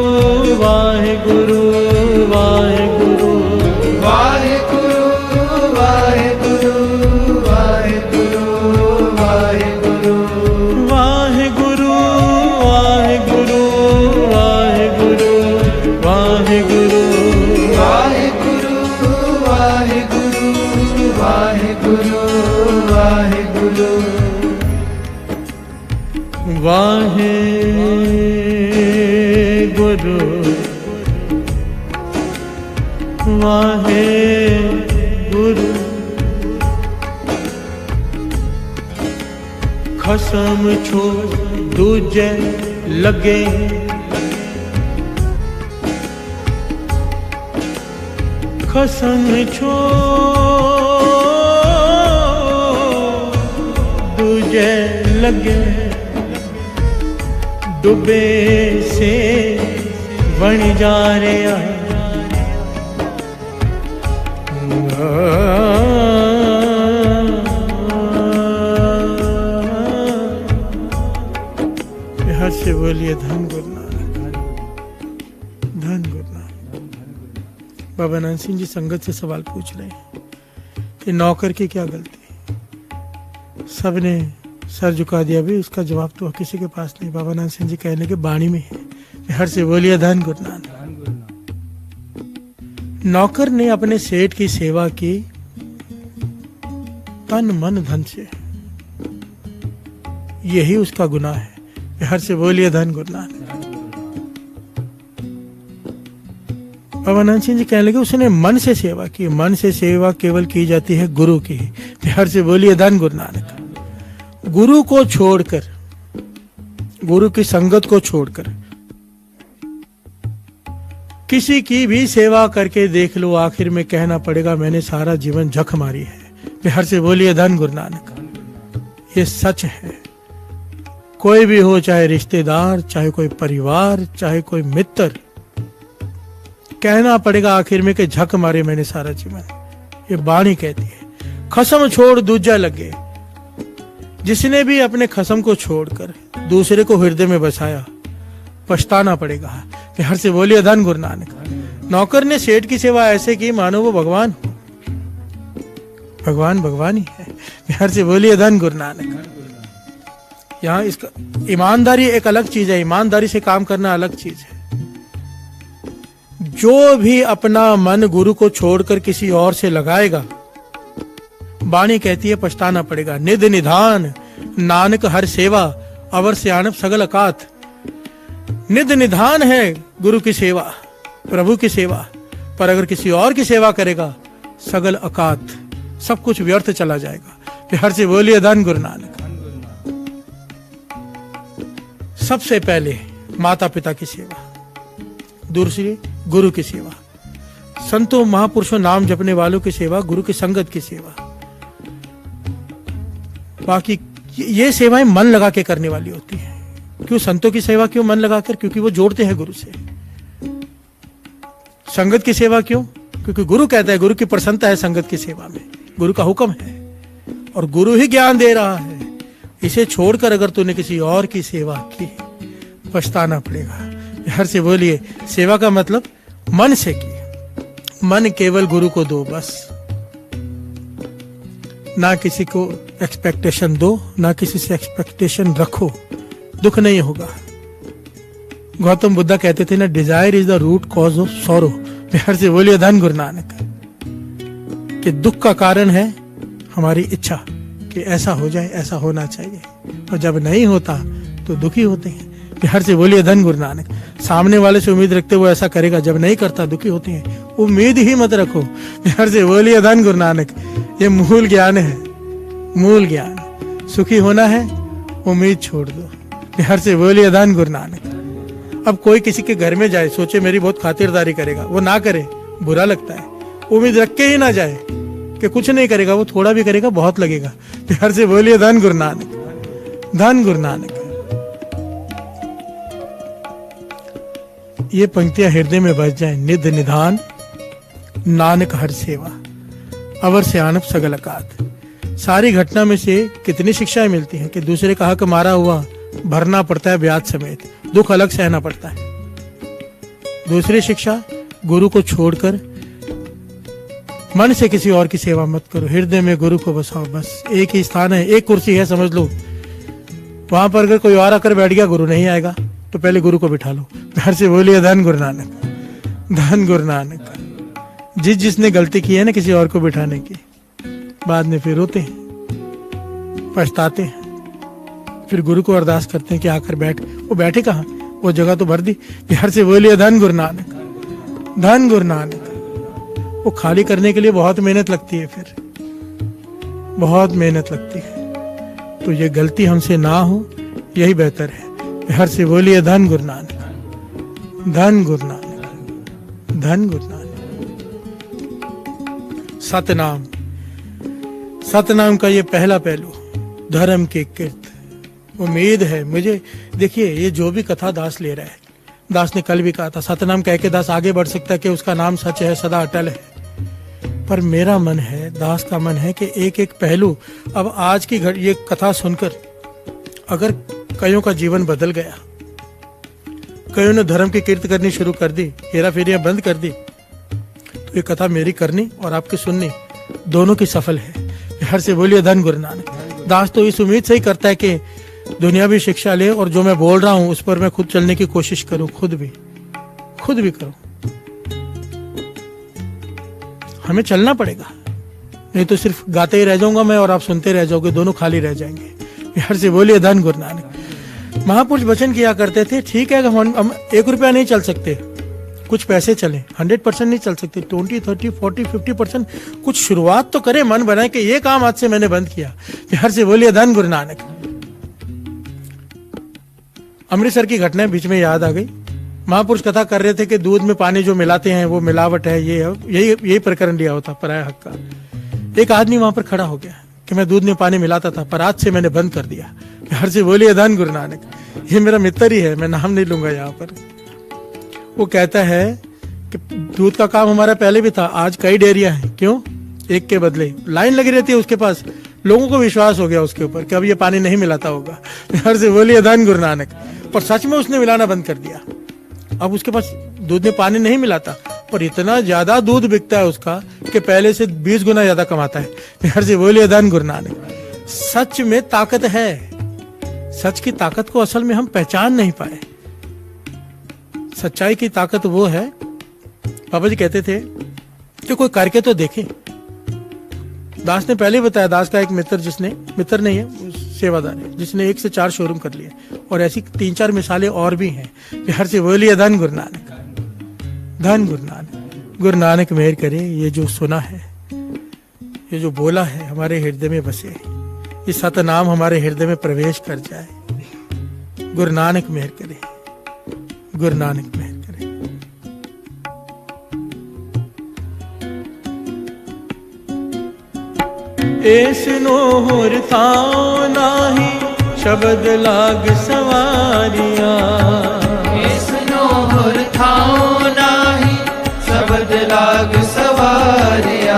वाहे गुरु वाहे वाहिगुरु वाहिगुरु वाहिगुरु वाहे गुरु वाहे गुरु खसम छो दूजे लगे खसम छो दूजे लगे डूबे से बन जा रहा हर से बोलिए धन गुरु नानक, धन गुरु नानक। बाबा नानक सिंह जी संगत से सवाल पूछ रहे हैं कि नौकर की क्या गलती। सबने सर झुका दिया, भी उसका जवाब तो किसी के पास नहीं। बाबा नानक सिंह जी कहने के बाणी में है। हर से बोलिए धन गुरु नानक। नौकर ने अपने सेठ की सेवा की तन मन धन से, यही उसका गुनाह है। हर से बोलिए धन गुरु नानक। बाबा नानक सिंह जी कहने लगे उसने मन से सेवा की। मन से सेवा केवल की जाती है गुरु की। हर से बोलिए धन गुरु नानक। गुरु को छोड़कर, गुरु की संगत को छोड़कर किसी की भी सेवा करके देख लो, आखिर में कहना पड़ेगा मैंने सारा जीवन झक मारी है। हर से बोलिए धन गुरु नानक। ये सच है। कोई भी हो, चाहे रिश्तेदार, चाहे कोई परिवार, चाहे कोई मित्र, कहना पड़ेगा आखिर में कि झक मारे मैंने सारा जीवन। ये बाणी कहती है खसम छोड़ दूजा लगे। जिसने भी अपने खसम को छोड़कर दूसरे को हृदय में बसाया, पछताना पड़ेगा। हर से बोलिए धन गुरु नानक। नौकर ने सेठ की सेवा ऐसे की मानो वो भगवान हो। भगवान भगवान ही है। हर से बोलिए धन गुरु नानक। यहाँ इसका ईमानदारी एक अलग चीज है, ईमानदारी से काम करना अलग चीज है। जो भी अपना मन गुरु को छोड़कर किसी और से लगाएगा, बाणी कहती है पछताना पड़ेगा। निध निधान नानक हर सेवा, अवर सियाणप सगल अकात। निध निधान है गुरु की सेवा, प्रभु की सेवा, पर अगर किसी और की सेवा करेगा सगल अकात, सब कुछ व्यर्थ चला जाएगा। हर से बोलिए धन गुरु नानक। सबसे पहले माता पिता की सेवा, दूसरी गुरु की सेवा, संतों महापुरुषों नाम जपने वालों की सेवा, गुरु की संगत की सेवा। बाकी ये सेवाएं मन लगा के करने वाली होती है। क्यों संतों की सेवा क्यों मन लगाकर? क्योंकि वो जोड़ते हैं गुरु से। संगत की सेवा क्यों? क्योंकि गुरु कहता है, गुरु की प्रसन्नता है संगत की सेवा में, गुरु का हुक्म है और गुरु ही ज्ञान दे रहा है। इसे छोड़कर अगर तूने किसी और की सेवा की, पछताना पड़ेगा। हर से बोलिए सेवा का मतलब मन से की। मन केवल गुरु को दो बस, ना किसी को एक्सपेक्टेशन दो, ना किसी से एक्सपेक्टेशन रखो, दुख नहीं होगा। गौतम बुद्ध कहते थे ना, desire is the root cause of sorrow. हर से बोलिए धन गुरु नानक। कि दुख का कारण है हमारी इच्छा कि ऐसा हो जाए, ऐसा होना चाहिए, और जब नहीं होता तो दुखी होते हैं। हर से बोलिए धन गुरु नानक। सामने वाले से उम्मीद रखते वो ऐसा करेगा, जब नहीं करता दुखी होते हैं। उम्मीद ही मत रखो। हर से बोलिए धन गुरु नानक। ये मूल ज्ञान है, मूल ज्ञान। सुखी होना है, उम्मीद छोड़ दो। हर से बोलिए धन गुरु नानक। अब कोई किसी के घर में जाए, सोचे मेरी बहुत खातिरदारी करेगा, वो ना करे, बुरा लगता है। उम्मीद रख के ही ना जाए कि कुछ नहीं करेगा, वो थोड़ा भी करेगा बहुत लगेगा। हर से बोलिए धन गुरु नानक, धन गुरु नानक। ये पंक्तियां हृदय में बज जाए। निध निधान नानक हर सेवा, अवर सियाणप सगल अकात। सारी घटना में से कितनी शिक्षाएं मिलती हैं कि दूसरे का हक मारा हुआ भरना पड़ता है ब्याज समेत, दुख अलग सहना पड़ता है। दूसरी शिक्षा, गुरु को छोड़कर मन से किसी और की सेवा मत करो, हृदय में गुरु को बसाओ। बस एक ही स्थान है, एक कुर्सी है समझ लो, वहां पर अगर कोई और आकर बैठ गया, गुरु नहीं आएगा, तो पहले गुरु को बिठा लो। घर से बोलिए धन गुरु नानक, धन गुरु नानक। जिसने गलती की है ना किसी और को बिठाने की, बाद में फिर रोते हैं, पछताते हैं, फिर गुरु को अरदास करते हैं कि आकर बैठ। वो बैठे कहाँ, वो जगह तो भर दी। बिहार से बोलिए धन गुरु नानक, धन गुरु नानक। वो खाली करने के लिए बहुत मेहनत लगती है, फिर बहुत मेहनत लगती है। तो ये गलती हमसे ना हो, यही बेहतर है। बिहार से बोलिए धन गुरु नानक, धन गुरु नानक, धन गुरु नानक। सतनाम, सतनाम का ये पहला पहलू, धर्म की कीर्त। उम्मीद है मुझे, देखिए ये जो भी कथा दास ले रहा है, दास ने कल भी कहा था सतनाम कह के दास आगे बढ़ सकता है कि उसका नाम सच है, सदा अटल है। पर मेरा मन है, दास का मन है कि एक एक पहलू, अब आज की ये कथा सुनकर अगर कईयों का जीवन बदल गया, कईयों ने धर्म की कीर्त करनी शुरू कर दी, हेरा फेरियां बंद कर दी, तो ये कथा मेरी करनी और आपकी सुननी दोनों की सफल है। हर से बोलिए धन गुरु नानक। दास तो इस उम्मीद से ही करता है कि दुनिया भी शिक्षा ले और जो मैं बोल रहा हूं उस पर मैं खुद चलने की कोशिश करूं, खुद भी करूं। हमें चलना पड़ेगा, नहीं तो सिर्फ गाते ही रह जाऊंगा मैं और आप सुनते रह जाओगे, दोनों खाली रह जाएंगे। हर से बोलिए धन गुरु नानक। महापुरुष वचन किया करते थे, ठीक है हम 1 रुपया नहीं चल सकते, कुछ पैसे चले, 100% नहीं चल सकते, 20, 30, 40, 50% कुछ शुरुआत तो करें, मन बनाए कि ये काम आज से मैंने बंद किया। हर से बोलिए धन गुरु नानक। अमृतसर की घटना बीच में याद आ गई। महापुरुष कथा कर रहे थे कि दूध में पानी जो मिलाते हैं वो मिलावट है, ये यही प्रकरण लिया होता पराया हक का। एक आदमी वहां पर खड़ा हो गया कि मैं दूध में पानी मिलाता था पर आज से मैंने बंद कर दिया। हर से बोलिए धन गुरु नानक। ये मेरा मित्र ही है, मैं नाम नहीं लूंगा यहाँ पर। वो कहता है कि दूध का काम हमारा पहले भी था, आज कई डेयरियां हैं, क्यों? एक के बदले लाइन लगी रहती है उसके पास। लोगों को विश्वास हो गया उसके ऊपर कि अब ये पानी नहीं मिलाता होगा। हर से बोलिए धन गुरु नानक। पर सच में उसने मिलाना बंद कर दिया। अब उसके पास दूध में पानी नहीं मिलाता, पर इतना ज्यादा दूध बिकता है उसका कि पहले से 20 गुना ज्यादा कमाता है। हर से बोलिए धन गुरु नानक। सच में ताकत है, सच की ताकत को असल में हम पहचान नहीं पाए। सच्चाई की ताकत वो है, बाबा जी कहते थे कि कोई करके तो देखे। दास ने पहले बताया, दास का एक मित्र, जिसने, मित्र नहीं है सेवादार है, जिसने 1 से 4 शोरूम कर लिए, और ऐसी 3-4 मिसालें और भी हैं। हर से बोलिए धन गुरु नानक, धन गुरु नानक। गुरु नानक मेहर करे, ये जो सुना है, ये जो बोला है हमारे हृदय में बसे, ये सतनाम हमारे हृदय में प्रवेश कर जाए। गुरु नानक मेहर करे, गुरु नानक मेहर करे। ऐसनो होर थाओ नाही, शब्द लाग सवारिया। ऐसनो होर थाओ नाही, शब्द लाग सवारिया।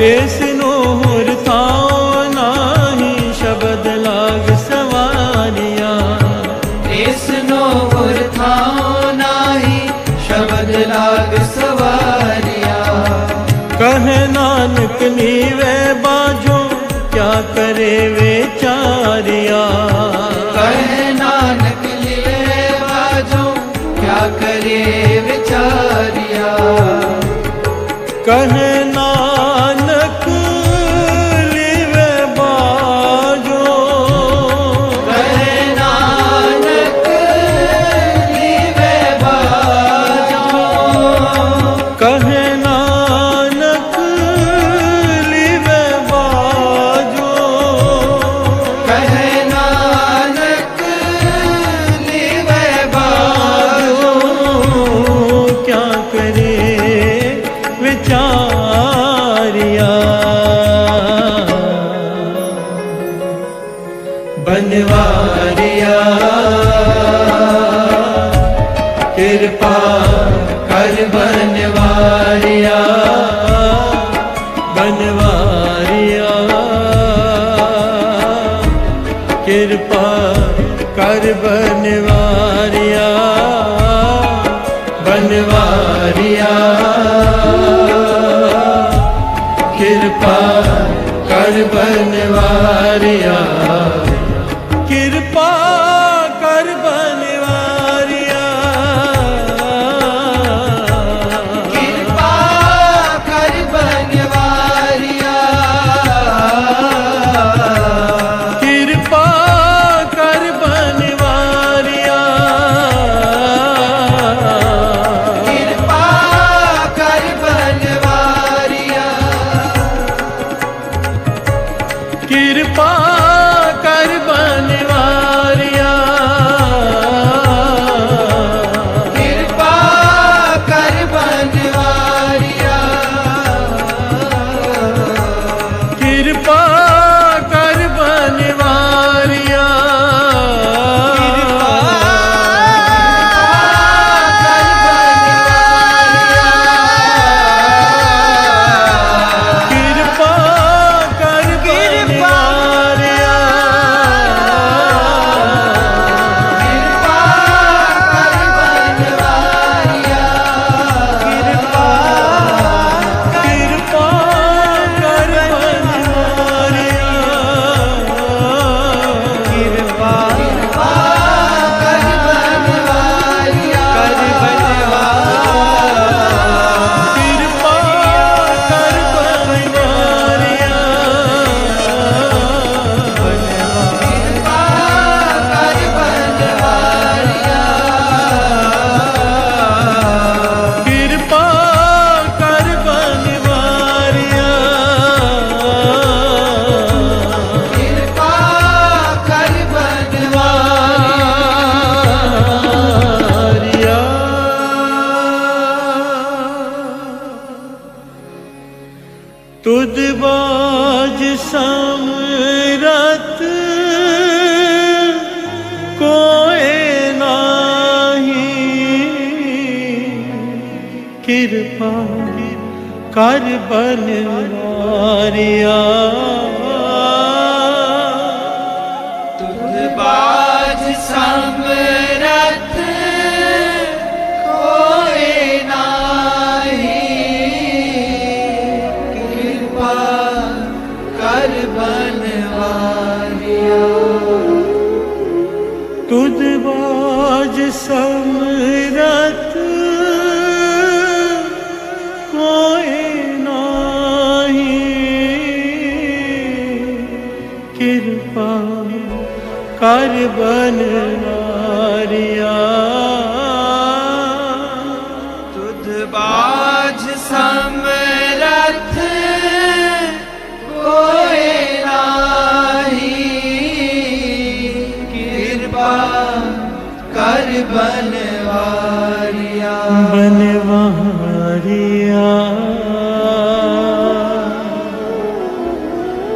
ऐसनो होर थाओ नाही, शब्द लाग सवारिया। ऐसनो होर थाओ नाही, शब्द लाग सवारिया। कह नानक नीवे बाजो, क्या करे बेचारिया। कह नानक नीवे बाजो, क्या करे बेचारिया। कह नानक नीवे बाजो, कह नानक नीवे बाजो। कह बनवारिया। कृपा कर बनवारिया। बनवारिया। कृपा कर बनवारिया। बनवारिया। कृपा कर बनवारिया। कृपा कर बनवारिया। कृपा तुद बाज समरत कोई नाही, कृपा कर बनवारिया। तुद बाज समरथ कोई नाही, कृपा कर बनवारिया। तुद बाज समरत कोई नाही, कृपा कर बनवारिया। तुद बाज समरथ कोई नाही, कृपा कर बनवारिया। बनवारिया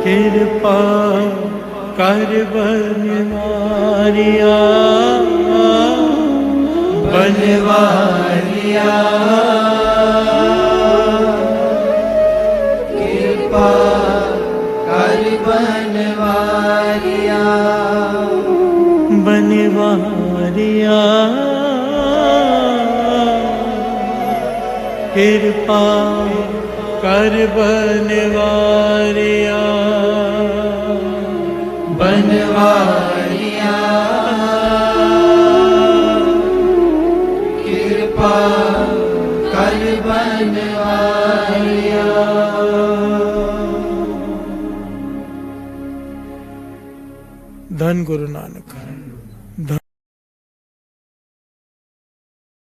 कृपा कर बनवारिया। बनवारिया कृपा कर बनवारिया। बनवारिया कृपा कर बनवारिया। बनवारिया कृपा कर बनवारिया। धन गुरु नानक।